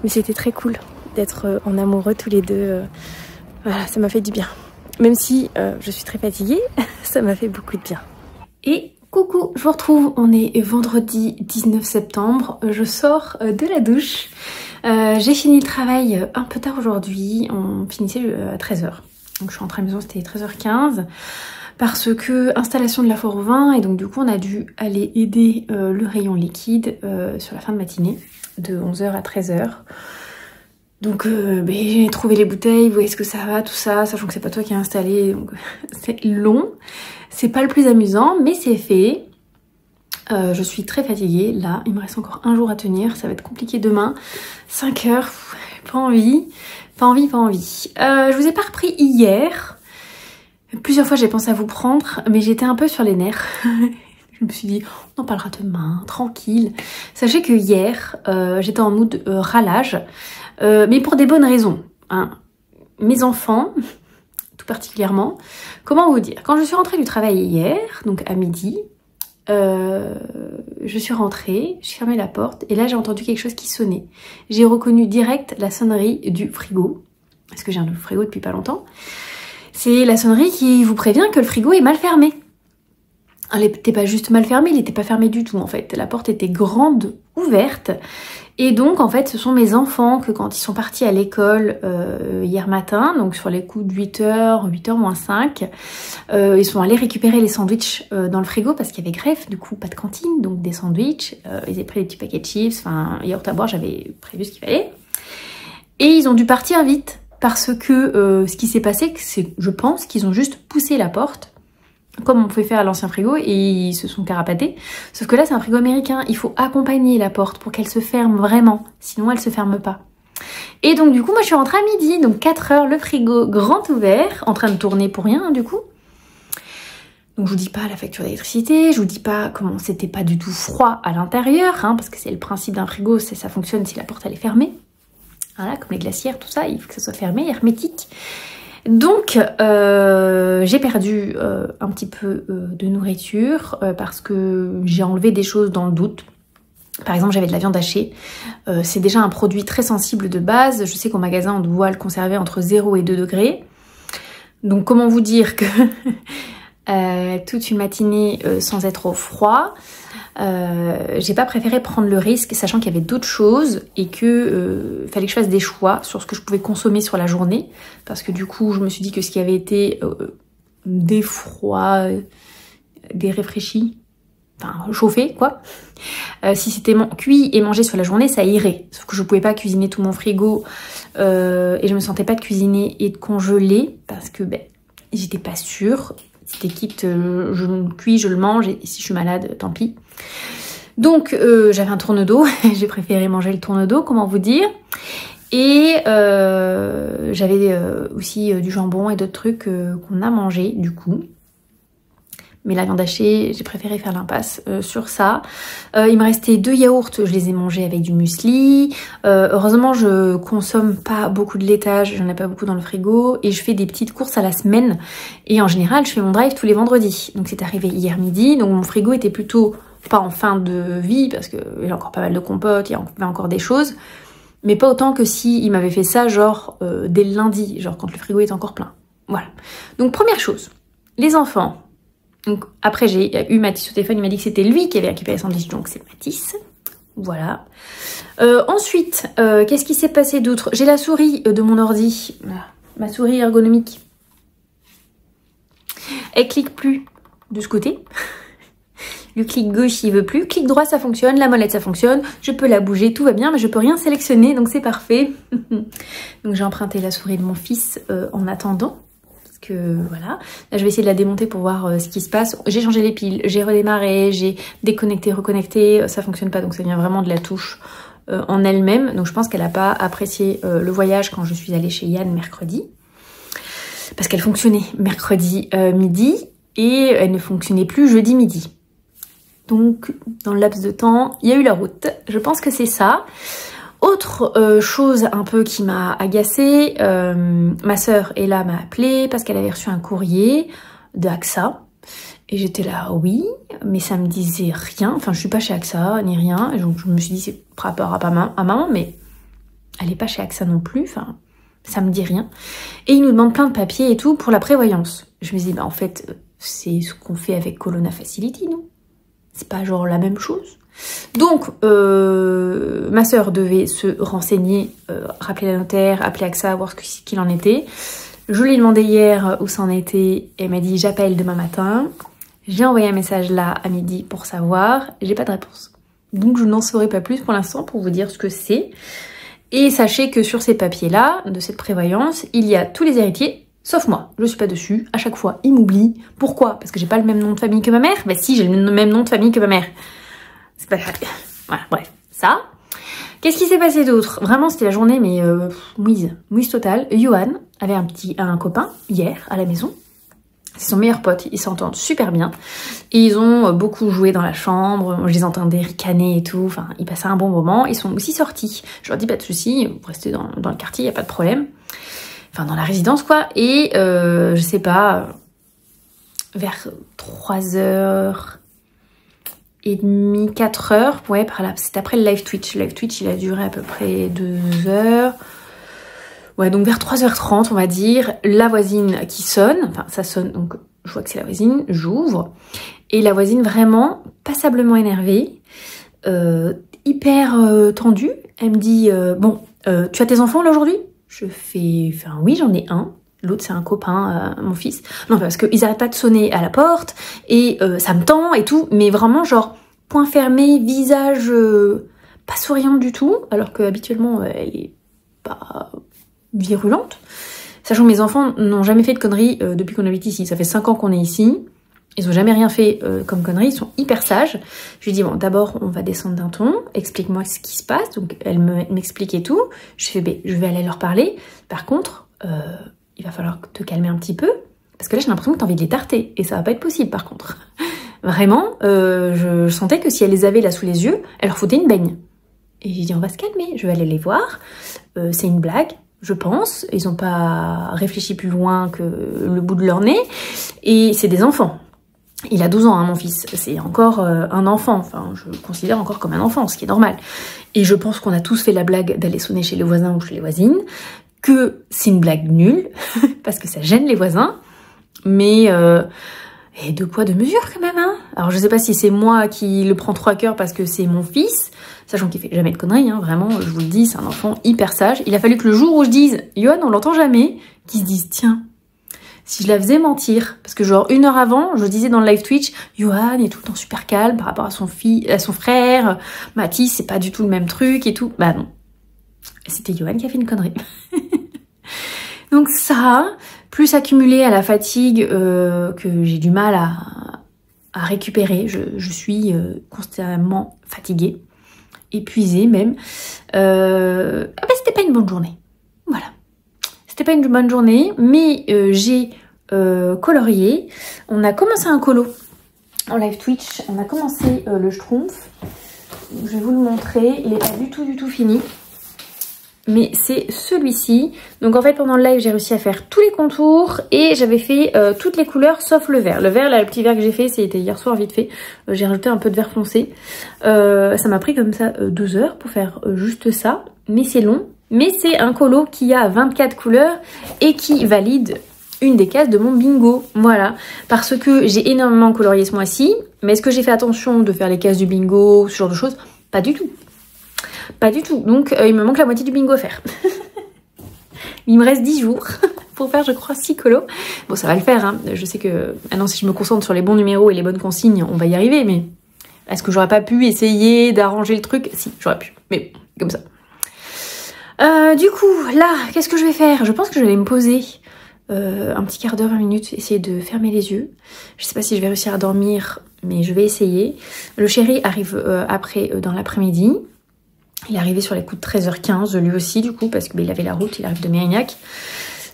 Mais c'était très cool d'être en amoureux tous les deux. Voilà, ça m'a fait du bien. Même si je suis très fatiguée, ça m'a fait beaucoup de bien. Et coucou, je vous retrouve. On est vendredi 19 septembre. Je sors de la douche. J'ai fini le travail un peu tard aujourd'hui. On finissait à 13h. Donc je suis rentrée à la maison, c'était 13h15. Parce que installation de la foire au vin. Et donc du coup, on a dû aller aider le rayon liquide sur la fin de matinée. De 11h à 13h. Donc j'ai trouvé les bouteilles, vous voyez ce que ça va, tout ça, sachant que c'est pas toi qui as installé, donc c'est long. C'est pas le plus amusant, mais c'est fait. Je suis très fatiguée, là, il me reste encore un jour à tenir, ça va être compliqué demain. 5 heures, pas envie. Je vous ai pas repris hier. Plusieurs fois j'ai pensé à vous prendre, mais j'étais un peu sur les nerfs. Je me suis dit, on en parlera demain, tranquille. Sachez que hier, j'étais en mood râlage, mais pour des bonnes raisons. Hein. Mes enfants, tout particulièrement, comment vous dire? Quand je suis rentrée du travail hier, donc à midi, je suis rentrée, j'ai fermé la porte, et là j'ai entendu quelque chose qui sonnait. J'ai reconnu direct la sonnerie du frigo, parce que j'ai un frigo depuis pas longtemps. C'est la sonnerie qui vous prévient que le frigo est mal fermé. Il n'était pas juste mal fermé, il n'était pas fermé du tout en fait. La porte était grande, ouverte. Et donc en fait ce sont mes enfants que quand ils sont partis à l'école hier matin, donc sur les coups de 8h, 8h moins 5, ils sont allés récupérer les sandwichs dans le frigo parce qu'il y avait grève, du coup pas de cantine, donc des sandwichs. Ils avaient pris des petits paquets de chips, enfin yaourt à boire, j'avais prévu ce qu'il fallait. Et ils ont dû partir vite parce que ce qui s'est passé, c'est, je pense qu'ils ont juste poussé la porte comme on pouvait faire à l'ancien frigo, et ils se sont carapatés. Sauf que là, c'est un frigo américain. Il faut accompagner la porte pour qu'elle se ferme vraiment. Sinon, elle se ferme pas. Et donc, du coup, moi, je suis rentrée à midi. Donc, 4 heures, le frigo grand ouvert, en train de tourner pour rien, du coup. Donc, je vous dis pas la facture d'électricité. Je vous dis pas comment c'était pas du tout froid à l'intérieur, hein, parce que c'est le principe d'un frigo, ça fonctionne si la porte, elle est fermée. Voilà, comme les glacières, tout ça, il faut que ça soit fermé, hermétique. Donc j'ai perdu un petit peu de nourriture parce que j'ai enlevé des choses dans le doute. Par exemple, j'avais de la viande hachée. C'est déjà un produit très sensible de base. Je sais qu'au magasin, on doit le conserver entre 0 et 2 degrés. Donc comment vous dire que toute une matinée sans être au froid, j'ai pas préféré prendre le risque, sachant qu'il y avait d'autres choses et que fallait que je fasse des choix sur ce que je pouvais consommer sur la journée, parce que du coup je me suis dit que ce qui avait été des froids, des réfléchis, enfin chauffé quoi, si c'était cuit et mangé sur la journée, ça irait. Sauf que je pouvais pas cuisiner tout mon frigo et je me sentais pas de cuisiner et de congeler parce que j'étais pas sûre. C'était quitte, je le cuis, je le mange, et si je suis malade, tant pis. Donc j'avais un tourne-dos, j'ai préféré manger le tourne-dos, comment vous dire. Et j'avais aussi du jambon et d'autres trucs qu'on a mangé du coup. Mais la viande hachée, j'ai préféré faire l'impasse sur ça. Il me restait 2 yaourts, je les ai mangés avec du muesli. Heureusement, je consomme pas beaucoup de laitage, j'en ai pas beaucoup dans le frigo. Et je fais des petites courses à la semaine. Et en général, je fais mon drive tous les vendredis. Donc c'est arrivé hier midi, donc mon frigo était plutôt pas en fin de vie, parce que j'ai encore pas mal de compotes, il y avait encore des choses. Mais pas autant que si il m'avait fait ça genre dès le lundi, genre quand le frigo est encore plein. Voilà. Donc première chose, les enfants. Donc après j'ai eu Mathis au téléphone, il m'a dit que c'était lui qui avait récupéré les sandwichs, donc c'est Mathis. Voilà. Ensuite, qu'est-ce qui s'est passé d'autre? J'ai la souris de mon ordi, ma souris ergonomique. Elle clique plus de ce côté. Le clic gauche il veut plus, clic droit ça fonctionne, la molette ça fonctionne, je peux la bouger, tout va bien, mais je peux rien sélectionner, donc c'est parfait. Donc j'ai emprunté la souris de mon fils en attendant. Que voilà, là je vais essayer de la démonter pour voir ce qui se passe. J'ai changé les piles, j'ai redémarré, j'ai déconnecté, reconnecté, ça fonctionne pas, donc ça vient vraiment de la touche en elle-même. Donc je pense qu'elle a pas apprécié le voyage quand je suis allée chez Yann mercredi, parce qu'elle fonctionnait mercredi midi et elle ne fonctionnait plus jeudi midi. Donc dans le laps de temps il y a eu la route, je pense que c'est ça. Autre chose un peu qui m'a agacée, ma sœur Ella m'a appelée parce qu'elle avait reçu un courrier de AXA. Et j'étais là, oui, mais ça me disait rien. Enfin, je suis pas chez AXA, ni rien. Et donc je me suis dit, c'est par rapport à maman, mais elle est pas chez AXA non plus. Enfin, ça me dit rien. Et il nous demande plein de papiers et tout pour la prévoyance. Je me dis, bah en fait, c'est ce qu'on fait avec Colonna Facility, non? C'est pas genre la même chose? Donc, ma sœur devait se renseigner, rappeler la notaire, appeler AXA, voir ce qu'il en était. Je lui ai demandé hier où ça en était. Elle m'a dit j'appelle demain matin. J'ai envoyé un message là à midi pour savoir. J'ai pas de réponse. Donc je n'en saurai pas plus pour l'instant pour vous dire ce que c'est. Et sachez que sur ces papiers-là, de cette prévoyance, il y a tous les héritiers, sauf moi. Je suis pas dessus. À chaque fois, ils m'oublient. Pourquoi? Parce que j'ai pas le même nom de famille que ma mère? Bah si, j'ai le même nom de famille que ma mère. C'est pas grave. Voilà, bref, ça. Qu'est-ce qui s'est passé d'autre? Vraiment, c'était la journée, mais mouise totale. Johan avait un copain hier à la maison. C'est son meilleur pote, ils s'entendent super bien. Et ils ont beaucoup joué dans la chambre, je les entendais ricaner et tout. Enfin, ils passaient un bon moment. Ils sont aussi sortis. Je leur dis pas de soucis, vous restez dans le quartier, y a pas de problème. Enfin, dans la résidence, quoi. Et je sais pas, vers 3h30, 4h, ouais, par là. C'était après le live Twitch. Le live Twitch, il a duré à peu près 2 heures. Ouais, donc vers 3h30, on va dire, la voisine qui sonne. Enfin, ça sonne, donc je vois que c'est la voisine. J'ouvre. Et la voisine vraiment passablement énervée, hyper tendue. Elle me dit, bon, tu as tes enfants là aujourd'hui? Je fais, enfin oui, j'en ai un. L'autre, c'est un copain, mon fils. Non, parce qu'ils arrêtent pas de sonner à la porte, et ça me tend et tout, mais vraiment, genre, point fermé, visage pas souriant du tout, alors que habituellement, elle est pas virulente. Sachant que mes enfants n'ont jamais fait de conneries depuis qu'on habite ici. Ça fait 5 ans qu'on est ici. Ils ont jamais rien fait comme conneries, ils sont hyper sages. Je lui dis, bon, d'abord, on va descendre d'un ton, explique-moi ce qui se passe. Donc, elle m'explique et tout. Je fais, ben, je vais aller leur parler. Par contre, il va falloir te calmer un petit peu, parce que là, j'ai l'impression que t'as envie de les tarter, et ça va pas être possible, par contre. Vraiment, je sentais que si elle les avait là sous les yeux, elle leur foutait une baigne. Et j'ai dit, on va se calmer, je vais aller les voir. C'est une blague, je pense. Ils ont pas réfléchi plus loin que le bout de leur nez. Et c'est des enfants. Il a 12 ans, hein, mon fils. C'est encore un enfant. Enfin, je le considère encore comme un enfant, ce qui est normal. Et je pense qu'on a tous fait la blague d'aller sonner chez les voisins ou chez les voisines. Que c'est une blague nulle, parce que ça gêne les voisins. Mais... et 2 poids 2 mesures quand même, hein. Alors je sais pas si c'est moi qui le prends trop à cœur parce que c'est mon fils, sachant qu'il fait jamais de conneries, hein, vraiment, je vous le dis, c'est un enfant hyper sage. Il a fallu que le jour où je dise, Johan, on l'entend jamais, qu'il se dise, tiens, si je la faisais mentir, parce que genre 1 heure avant, je disais dans le live Twitch, Johan est tout le temps super calme par rapport à son frère, Mathis, c'est pas du tout le même truc et tout. Bah non, c'était Johan qui a fait une connerie. Donc ça, plus accumulé à la fatigue que j'ai du mal à récupérer. Je suis constamment fatiguée, épuisée même. C'était pas une bonne journée. Voilà. C'était pas une bonne journée, mais j'ai colorié. On a commencé un colo en live Twitch. On a commencé le Schtroumpf. Je vais vous le montrer. Il n'est pas du tout fini. Mais c'est celui-ci. Donc en fait pendant le live j'ai réussi à faire tous les contours et j'avais fait toutes les couleurs sauf le vert. Le vert, là, le petit vert que j'ai fait, c'était hier soir vite fait. J'ai rajouté un peu de vert foncé. Ça m'a pris comme ça 2 heures pour faire juste ça. Mais c'est long. Mais c'est un colo qui a 24 couleurs et qui valide une des cases de mon bingo. Voilà. Parce que j'ai énormément colorié ce mois-ci. Mais est-ce que j'ai fait attention de faire les cases du bingo, ce genre de choses? Pas du tout. Pas du tout. Donc il me manque la moitié du bingo à faire. Il me reste 10 jours pour faire je crois 6 colos. Bon ça va le faire hein. Je sais que maintenant si je me concentre sur les bons numéros et les bonnes consignes on va y arriver, mais est-ce que j'aurais pas pu essayer d'arranger le truc? Si j'aurais pu, mais comme ça. Du coup là qu'est-ce que je vais faire? Je pense que je vais me poser un petit quart d'heure, 20 minutes, essayer de fermer les yeux. Je sais pas si je vais réussir à dormir, mais je vais essayer. Le chéri arrive après dans l'après-midi. Il est arrivé sur les coups de 13h15, lui aussi du coup, parce qu'il avait la route, il arrive de Mérignac.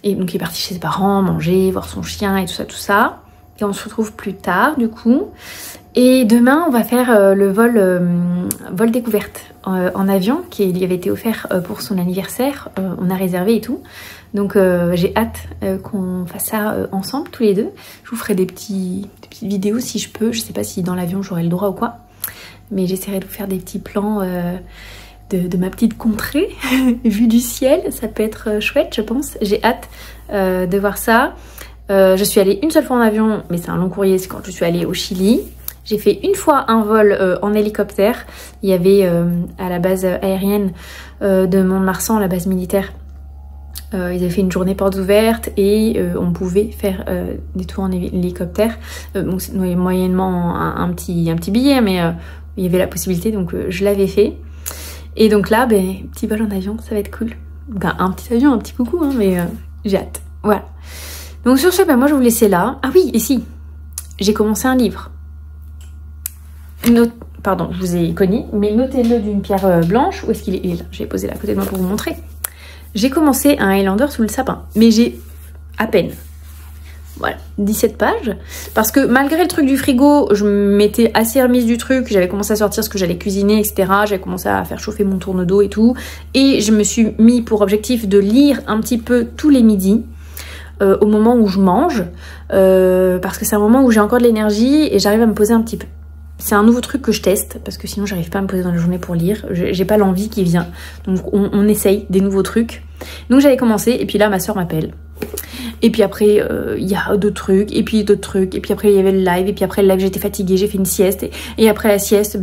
Et donc il est parti chez ses parents, manger, voir son chien et tout ça. Et on se retrouve plus tard du coup. Et demain on va faire le vol découverte en avion qui lui avait été offert pour son anniversaire. On a réservé et tout. Donc j'ai hâte qu'on fasse ça ensemble tous les deux. Je vous ferai des petites vidéos si je peux. Je sais pas si dans l'avion j'aurai le droit ou quoi. Mais j'essaierai de vous faire des petits plans de ma petite contrée vue du ciel. Ça peut être chouette je pense. J'ai hâte de voir ça. Je suis allée une seule fois en avion, mais c'est un long courrier, c'est quand je suis allée au Chili. J'ai fait une fois un vol en hélicoptère. Il y avait à la base aérienne de Mont-de-Marsan, la base militaire. Ils avaient fait une journée portes ouvertes et on pouvait faire des tours en hélicoptère. Donc moyennement un petit billet, mais il y avait la possibilité, donc je l'avais fait. Et donc là, petit vol en avion, ça va être cool. Ben, un petit avion, un petit coucou, hein, mais j'ai hâte. Voilà. Donc sur ce, moi je vais vous laisser là. Ah oui, et si, j'ai commencé un livre. Pardon, je vous ai cogné, mais notez-le d'une pierre blanche. Où est-ce qu'il est? Il est là, je vais poser là à côté de moi pour vous montrer. J'ai commencé un Highlander sous le sapin, mais j'ai à peine. Voilà, 17 pages. Parce que malgré le truc du frigo, je m'étais assez remise du truc. J'avais commencé à sortir ce que j'allais cuisiner, etc. J'avais commencé à faire chauffer mon tourne d'eau et tout. Et je me suis mis pour objectif de lire un petit peu tous les midis. Au moment où je mange. Parce que c'est un moment où j'ai encore de l'énergie et j'arrive à me poser un petit peu. C'est un nouveau truc que je teste. Parce que sinon j'arrive pas à me poser dans la journée pour lire. J'ai pas l'envie qui vient. Donc on essaye des nouveaux trucs. Donc j'avais commencé et puis là ma soeur m'appelle. Et puis après, il y a d'autres trucs, et puis d'autres trucs, et puis après il y avait le live, et puis après le live j'étais fatiguée, j'ai fait une sieste, et après la sieste,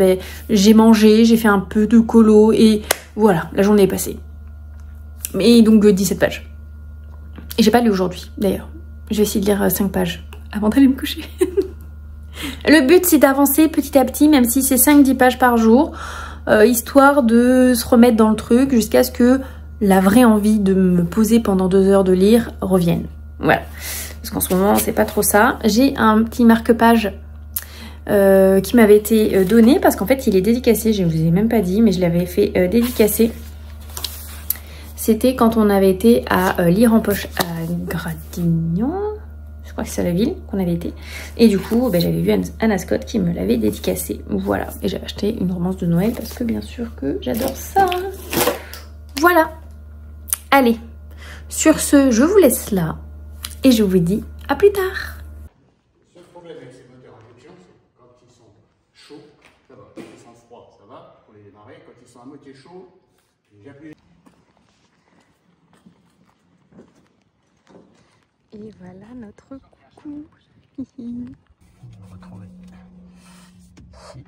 j'ai mangé, j'ai fait un peu de colo, et voilà, la journée est passée. Et donc 17 pages. Et j'ai pas lu aujourd'hui, d'ailleurs. Je vais essayer de lire 5 pages avant d'aller me coucher. Le but c'est d'avancer petit à petit, même si c'est 5-10 pages par jour, histoire de se remettre dans le truc jusqu'à ce que la vraie envie de me poser pendant 2 heures de lire revienne. Voilà. Parce qu'en ce moment, c'est pas trop ça. J'ai un petit marque-page qui m'avait été donné parce qu'en fait, il est dédicacé. Je ne vous ai même pas dit, mais je l'avais fait dédicacer. C'était quand on avait été à lire en poche à Gradignan. Je crois que c'est la ville qu'on avait été. Et du coup, j'avais vu Anna Scott qui me l'avait dédicacé. Voilà. Et j'avais acheté une romance de Noël parce que bien sûr que j'adore ça. Voilà. Allez, sur ce, je vous laisse là et je vous dis à plus tard. Le seul problème avec ces moteurs à induction, c'est que quand ils sont chauds, ça va. Quand ils sont froids, ça va pour les démarrer. Quand ils sont à moitié chauds, j'ai plus. Et voilà notre coucou. On va retrouver ici.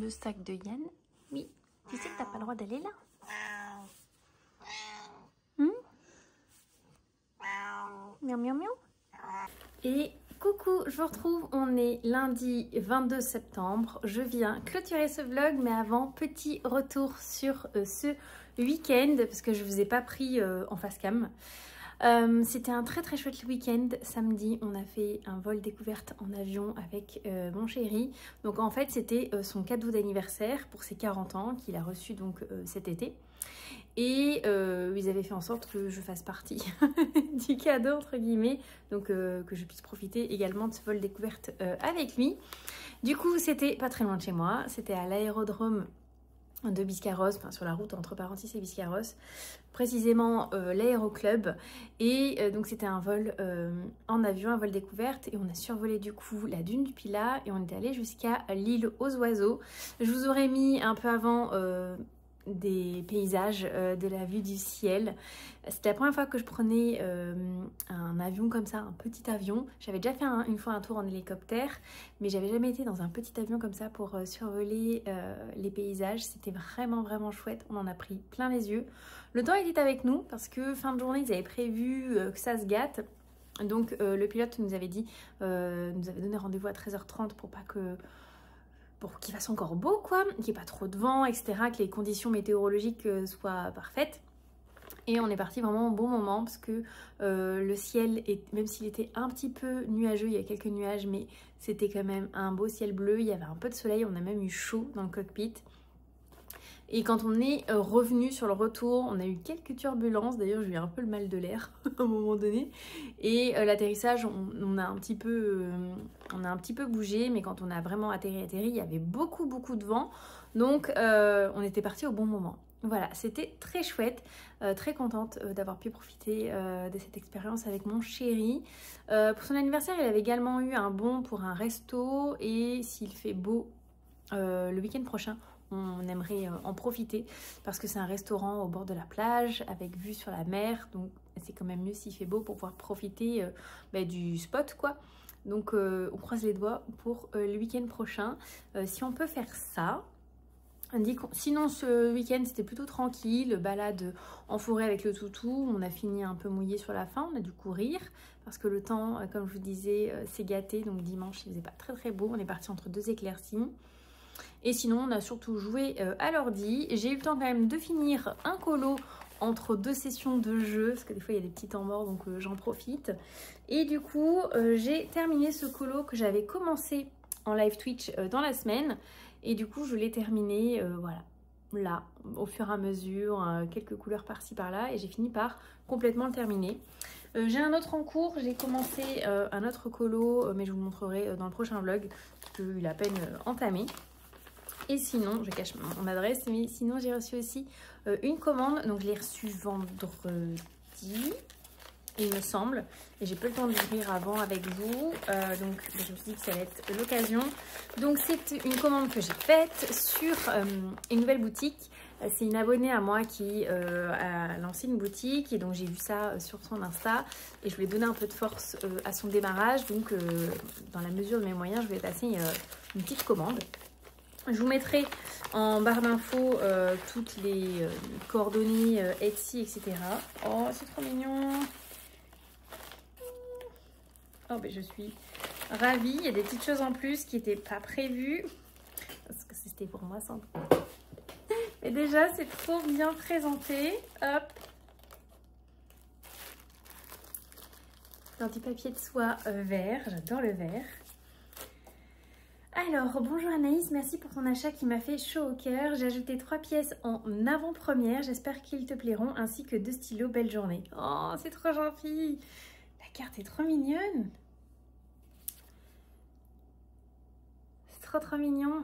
le sac de Yann. Oui, tu sais que t'as pas le droit d'aller là. Miaou, miaou, miaou. Et coucou, je vous retrouve, on est lundi 22 septembre. Je viens clôturer ce vlog, mais avant, petit retour sur ce week-end, parce que je vous ai pas pris en face cam. C'était un très très chouette week-end. Samedi, on a fait un vol découverte en avion avec mon chéri. Donc en fait, c'était son cadeau d'anniversaire pour ses 40 ans qu'il a reçu donc cet été. Et ils avaient fait en sorte que je fasse partie du cadeau entre guillemets, donc que je puisse profiter également de ce vol découverte avec lui. Du coup, c'était pas très loin de chez moi, c'était à l'aérodrome de Biscarrosse, enfin sur la route entre Parentis et Biscarrosse, précisément l'aéroclub. Et donc c'était un vol en avion, un vol découverte, et on a survolé du coup la dune du Pilat et on est allé jusqu'à l'île aux oiseaux. Je vous aurais mis un peu avant des paysages, de la vue du ciel. C'était la première fois que je prenais un avion comme ça, un petit avion. J'avais déjà fait une fois un tour en hélicoptère, mais j'avais jamais été dans un petit avion comme ça pour survoler les paysages. C'était vraiment vraiment chouette, on en a pris plein les yeux. Le temps était avec nous parce que fin de journée ils avaient prévu que ça se gâte. Donc le pilote nous avait dit, nous avait donné rendez-vous à 13h30 pour pas que... pour qu'il fasse encore beau quoi, qu'il n'y ait pas trop de vent, etc., que les conditions météorologiques soient parfaites. Et on est parti vraiment au bon moment parce que le ciel, même s'il était un petit peu nuageux, il y a quelques nuages, mais c'était quand même un beau ciel bleu, il y avait un peu de soleil, on a même eu chaud dans le cockpit. Et quand on est revenu sur le retour, on a eu quelques turbulences. D'ailleurs, j'ai eu un peu le mal de l'air à un moment donné. Et l'atterrissage, on a un petit peu bougé. Mais quand on a vraiment atterri, il y avait beaucoup de vent. Donc, on était parti au bon moment. Voilà, c'était très chouette. Très contente d'avoir pu profiter de cette expérience avec mon chéri. Pour son anniversaire, il avait également eu un bon pour un resto. Et s'il fait beau le week-end prochain, on aimerait en profiter parce que c'est un restaurant au bord de la plage avec vue sur la mer, donc c'est quand même mieux s'il fait beau pour pouvoir profiter du spot quoi. Donc on croise les doigts pour le week-end prochain si on peut faire ça. Sinon ce week-end c'était plutôt tranquille, balade en forêt avec le toutou. On a fini un peu mouillé sur la fin, on a dû courir parce que le temps, comme je vous disais, s'est gâté. Donc dimanche il faisait pas très beau, on est parti entre deux éclaircies. Et sinon, on a surtout joué à l'ordi. J'ai eu le temps quand même de finir un colo entre deux sessions de jeu, parce que des fois il y a des petits temps morts, donc j'en profite. Et du coup, j'ai terminé ce colo que j'avais commencé en live Twitch dans la semaine. Et du coup, je l'ai terminé, voilà, là, au fur et à mesure, quelques couleurs par-ci par-là. Et j'ai fini par complètement le terminer. J'ai un autre en cours, j'ai commencé un autre colo, mais je vous le montrerai dans le prochain vlog, parce que j'ai eu la peine entamée. Et sinon, je cache mon adresse, mais sinon j'ai reçu aussi une commande. Donc je l'ai reçue vendredi, il me semble. Et j'ai pas le temps de l'ouvrir avant avec vous. Donc je me suis dit que ça allait être l'occasion. Donc c'est une commande que j'ai faite sur une nouvelle boutique. C'est une abonnée à moi qui a lancé une boutique. Et donc j'ai vu ça sur son Insta. Et je voulais donner un peu de force à son démarrage. Donc dans la mesure de mes moyens, je vais passer une petite commande. Je vous mettrai en barre d'infos toutes les coordonnées Etsy, etc. Oh, c'est trop mignon. Oh, ben je suis ravie. Il y a des petites choses en plus qui n'étaient pas prévues. Parce que c'était pour moi sans doute. Mais déjà, c'est trop bien présenté. Hop. Un petit papier de soie vert. J'adore le vert. Alors, bonjour Anaïs, merci pour ton achat qui m'a fait chaud au cœur. J'ai ajouté 3 pièces en avant-première, j'espère qu'ils te plairont, ainsi que 2 stylos. Belle journée. Oh, c'est trop gentil. La carte est trop mignonne. C'est trop mignon.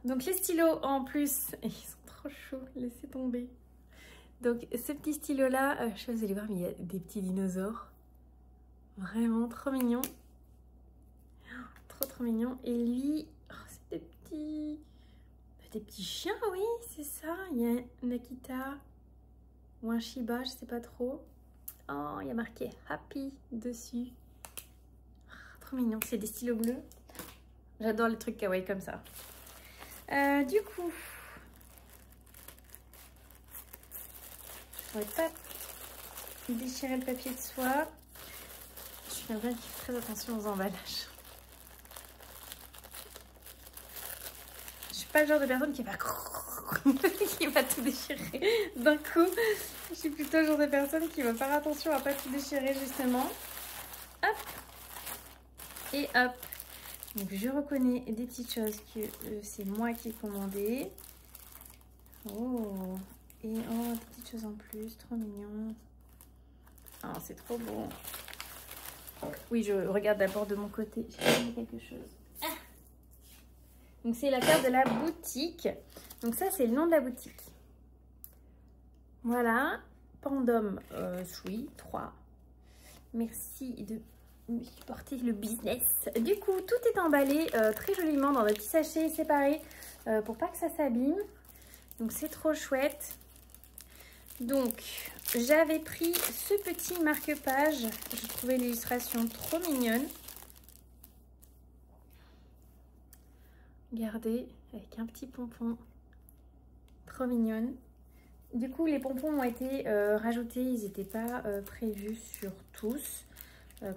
Donc les stylos en plus, ils sont trop chauds, laissez tomber. Donc ce petit stylo là, je sais pas si vous allez voir, mais il y a des petits dinosaures. Vraiment trop mignon. Trop mignon. Et lui, oh, c'est des petits chiens, oui, c'est ça. Il y a un Akita ou un Shiba, je sais pas trop. Oh, il y a marqué Happy dessus. Oh, trop mignon. C'est des stylos bleus. J'adore les trucs kawaii comme ça. Du coup, je ne pourrais pas déchirer le papier de soie. Je suis quelqu'un qui fait très attention aux emballages. Je suis pas le genre de personne qui va qui va tout déchirer d'un coup. Je suis plutôt le genre de personne qui va faire attention à pas tout déchirer justement. Hop et hop. Donc je reconnais des petites choses que c'est moi qui ai commandé. Oh, et oh, des petites choses en plus, trop mignon. Oh, c'est trop beau. Oui, je regarde d'abord de mon côté. J'ai mis quelque chose. Ah. Donc c'est la carte de la boutique. Donc ça c'est le nom de la boutique. Voilà. Pandom Sui 3. Merci de me supporter le business. Du coup, tout est emballé très joliment dans des petits sachets séparés pour pas que ça s'abîme. Donc c'est trop chouette. Donc j'avais pris ce petit marque-page. Je trouvais l'illustration trop mignonne. Regardez, avec un petit pompon. Trop mignonne. Du coup, les pompons ont été rajoutés. Ils n'étaient pas prévus sur tous.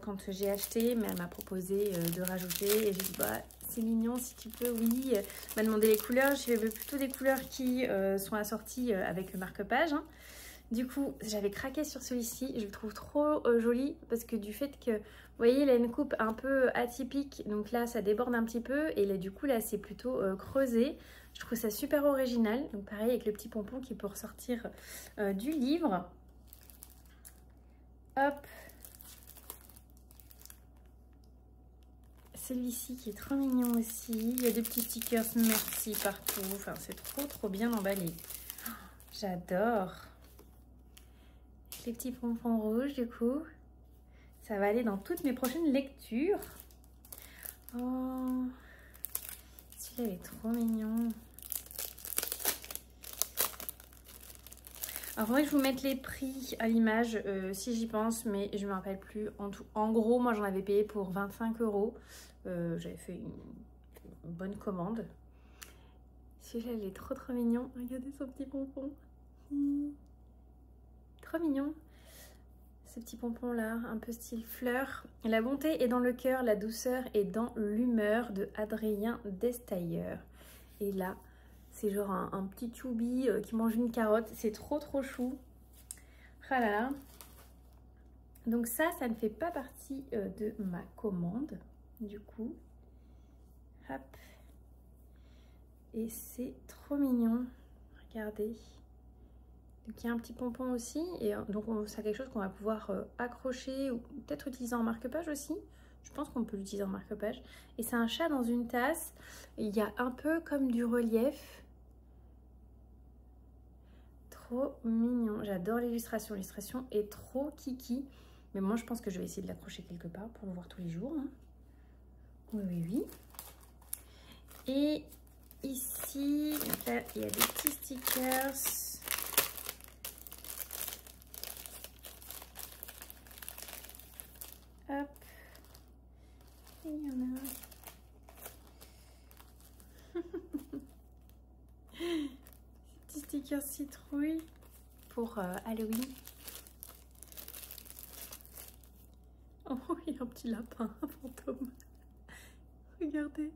Quand j'ai acheté, mais elle m'a proposé de rajouter. Et j'ai dit, bah, c'est mignon, si tu peux, oui. Elle m'a demandé les couleurs. Je veux plutôt des couleurs qui sont assorties avec le marque-page. Hein. Du coup, j'avais craqué sur celui-ci. Je le trouve trop joli parce que du fait que, vous voyez, il a une coupe un peu atypique. Donc là, ça déborde un petit peu. Et là, du coup, là, c'est plutôt creusé. Je trouve ça super original. Donc pareil, avec le petit pompon qui peut ressortir du livre. Hop. Celui-ci qui est trop mignon aussi. Il y a des petits stickers merci partout. Enfin, c'est trop bien emballé. Oh, j'adore. Les petits pompons rouges, du coup. Ça va aller dans toutes mes prochaines lectures. Oh, celui-là, il est trop mignon. Alors, faudrait que je vous mette les prix à l'image si j'y pense, mais je ne me rappelle plus. En gros, moi, j'en avais payé pour 25 €. J'avais fait une bonne commande. Celui-là, il est trop mignon. Regardez son petit pompon. Trop mignon. Ce petit pompon là, un peu style fleur. La bonté est dans le cœur, la douceur est dans l'humeur de Adrien Destailleur. Et là, c'est genre un petit choubi qui mange une carotte. C'est trop chou. Ah là là. Donc ça ne fait pas partie de ma commande. Du coup. Hop. Et c'est trop mignon. Regardez. Donc il y a un petit pompon aussi. Et donc c'est quelque chose qu'on va pouvoir accrocher ou peut-être utiliser en marque-page aussi. Je pense qu'on peut l'utiliser en marque-page. Et c'est un chat dans une tasse. Il y a un peu comme du relief. Trop mignon. J'adore l'illustration. L'illustration est trop kiki. Mais moi, je pense que je vais essayer de l'accrocher quelque part pour le voir tous les jours. Hein. Oui. Et ici, là, il y a des petits stickers. Hop. Et il y en a un. Petit sticker citrouille pour Halloween. Oh, il y a un petit lapin, un fantôme. Regardez,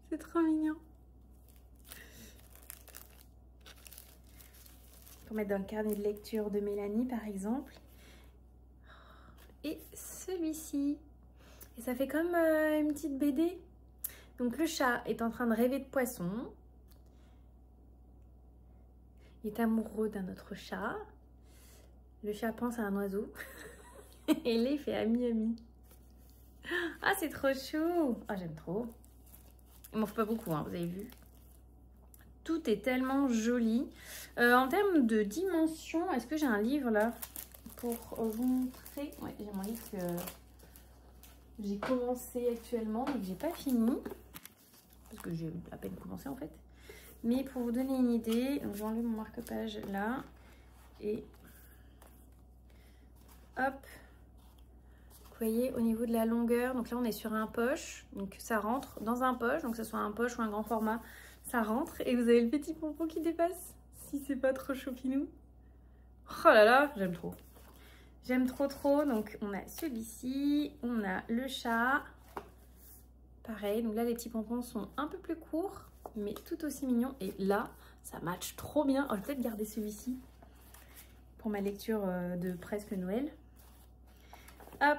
c'est trop mignon. Pour mettre dans le carnet de lecture de Mélanie, par exemple. Et celui-ci. Et ça fait comme une petite BD. Donc le chat est en train de rêver de poisson. Il est amoureux d'un autre chat. Le chat pense à un oiseau. Et là, il fait ami. Ah, c'est trop chou. Ah, j'aime trop. Il m'en faut pas beaucoup, hein, vous avez vu. Tout est tellement joli. En termes de dimension, est-ce que j'ai un livre là pour vous montrer? Ouais, j'ai mon livre que j'ai commencé actuellement, mais que j'ai pas fini. Parce que j'ai à peine commencé en fait. Mais pour vous donner une idée, donc j'enlève mon marque-page là. Et hop. Vous voyez au niveau de la longueur, donc là on est sur un poche. Donc ça rentre dans un poche, donc que ce soit un poche ou un grand format, ça rentre et vous avez le petit pompon qui dépasse. Si c'est pas trop choupinou. Oh là là, j'aime trop. J'aime trop trop. Donc on a celui-ci, on a le chat. Pareil, donc là les petits pompons sont un peu plus courts, mais tout aussi mignons. Et là, ça match trop bien. Oh, je vais peut-être garder celui-ci pour ma lecture de presque Noël. Hop.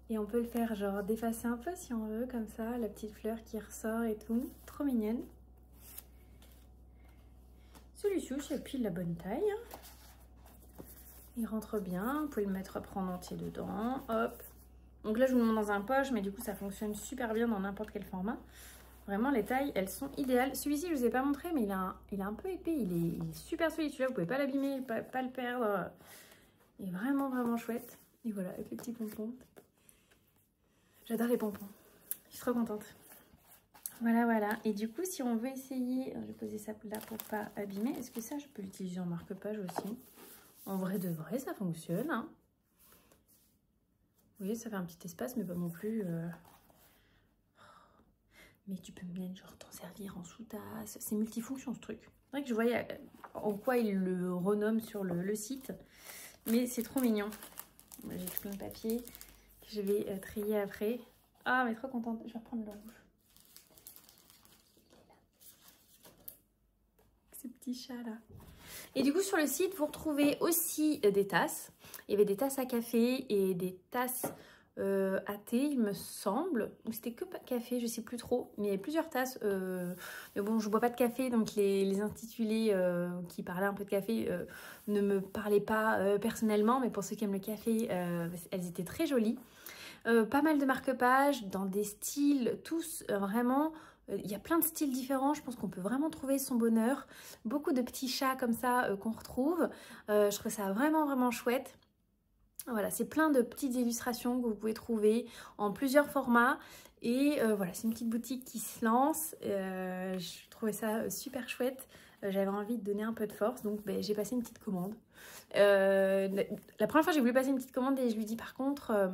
Et on peut le faire genre d'effacer un peu si on veut, comme ça, la petite fleur qui ressort et tout. Trop mignonne. Celui-ci, c'est pile la bonne taille. Il rentre bien. Vous pouvez le mettre à prendre entier dedans. Hop. Donc là, je vous le montre dans un poche, mais du coup, ça fonctionne super bien dans n'importe quel format. Vraiment, les tailles, elles sont idéales. Celui-ci, je ne vous ai pas montré, mais il est un peu épais. Il est super solide. Celui-là, vous pouvez pas l'abîmer, pas le perdre. Il est vraiment, vraiment chouette. Et voilà, avec les petits pompons. J'adore les pompons. Je suis trop contente. Voilà, voilà. Et du coup, si on veut essayer... Je vais poser ça là pour pas abîmer. Est-ce que ça, je peux l'utiliser en marque-page aussi? En vrai de vrai, ça fonctionne. Hein. Vous voyez, ça fait un petit espace, mais pas non plus... Mais tu peux même genre t'en servir en sous-tasse. C'est multifonction ce truc. C'est vrai que je voyais en quoi il le renomme sur le site. Mais c'est trop mignon. J'ai tout plein de papier que je vais trier après. Ah, mais trop contente. Je vais reprendre le rouge. Ce petit chat là. Et du coup, sur le site, vous retrouvez aussi des tasses. Il y avait des tasses à café et des tasses à thé, il me semble. Ou c'était que café, je sais plus trop. Mais il y avait plusieurs tasses. Mais bon, je bois pas de café, donc les intitulés qui parlaient un peu de café ne me parlaient pas personnellement. Mais pour ceux qui aiment le café, elles étaient très jolies. Pas mal de marque-pages dans des styles, tous vraiment... Il y a plein de styles différents, je pense qu'on peut vraiment trouver son bonheur. Beaucoup de petits chats comme ça qu'on retrouve. Je trouve ça vraiment, vraiment chouette. Voilà, c'est plein de petites illustrations que vous pouvez trouver en plusieurs formats. Et voilà, c'est une petite boutique qui se lance. Je trouvais ça super chouette. J'avais envie de donner un peu de force, donc j'ai passé une petite commande. La première fois, j'ai voulu passer une petite commande et je lui dis par contre,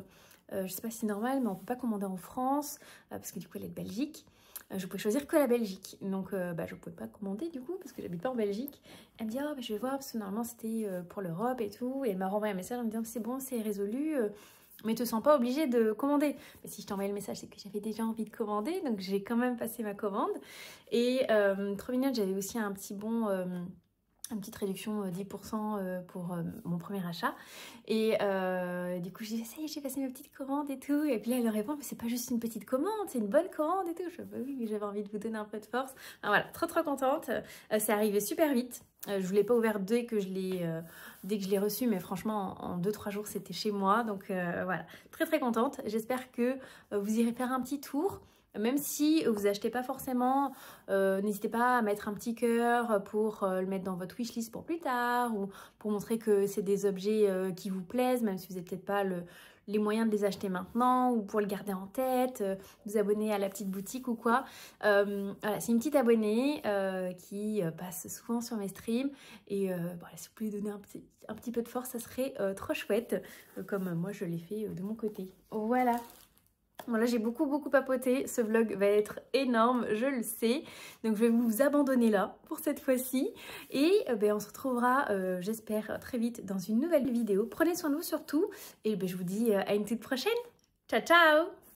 je sais pas si c'est normal, mais on peut pas commander en France, parce que du coup, elle est de Belgique. Je pouvais choisir que la Belgique, donc je ne pouvais pas commander du coup parce que j'habite pas en Belgique. Elle me dit oh, je vais voir parce que normalement c'était pour l'Europe et tout, et elle m'a renvoyé un message en me disant c'est bon, c'est résolu, mais te sens pas obligée de commander. Mais si je t'envoyais le message, c'est que j'avais déjà envie de commander, donc j'ai quand même passé ma commande. Et trop mignonne, j'avais aussi un petit bon... une petite réduction 10% pour mon premier achat. Et du coup, je dis, ça y est, j'ai passé ma petite commande et tout. Et puis là, elle me répond, mais c'est pas juste une petite commande, c'est une bonne commande et tout. Je dis, bah oui, mais j'avais envie de vous donner un peu de force. Enfin, voilà, trop trop contente. C'est arrivé super vite. Je ne l'ai pas ouvert dès que je l'ai reçu, mais franchement, en 2-3 jours, c'était chez moi. Donc voilà, très très contente. J'espère que vous irez faire un petit tour. Même si vous achetez pas forcément, n'hésitez pas à mettre un petit cœur pour le mettre dans votre wishlist pour plus tard ou pour montrer que c'est des objets qui vous plaisent, même si vous n'avez peut-être pas les moyens de les acheter maintenant ou pour le garder en tête, vous abonner à la petite boutique ou quoi. Voilà, c'est une petite abonnée qui passe souvent sur mes streams et voilà, si vous pouvez donner un petit peu de force, ça serait trop chouette, comme moi je l'ai fait de mon côté. Voilà. Voilà, j'ai beaucoup papoté, ce vlog va être énorme, je le sais. Donc je vais vous abandonner là pour cette fois-ci. Et on se retrouvera, j'espère, très vite dans une nouvelle vidéo. Prenez soin de vous surtout. Et je vous dis à une toute prochaine. Ciao, ciao!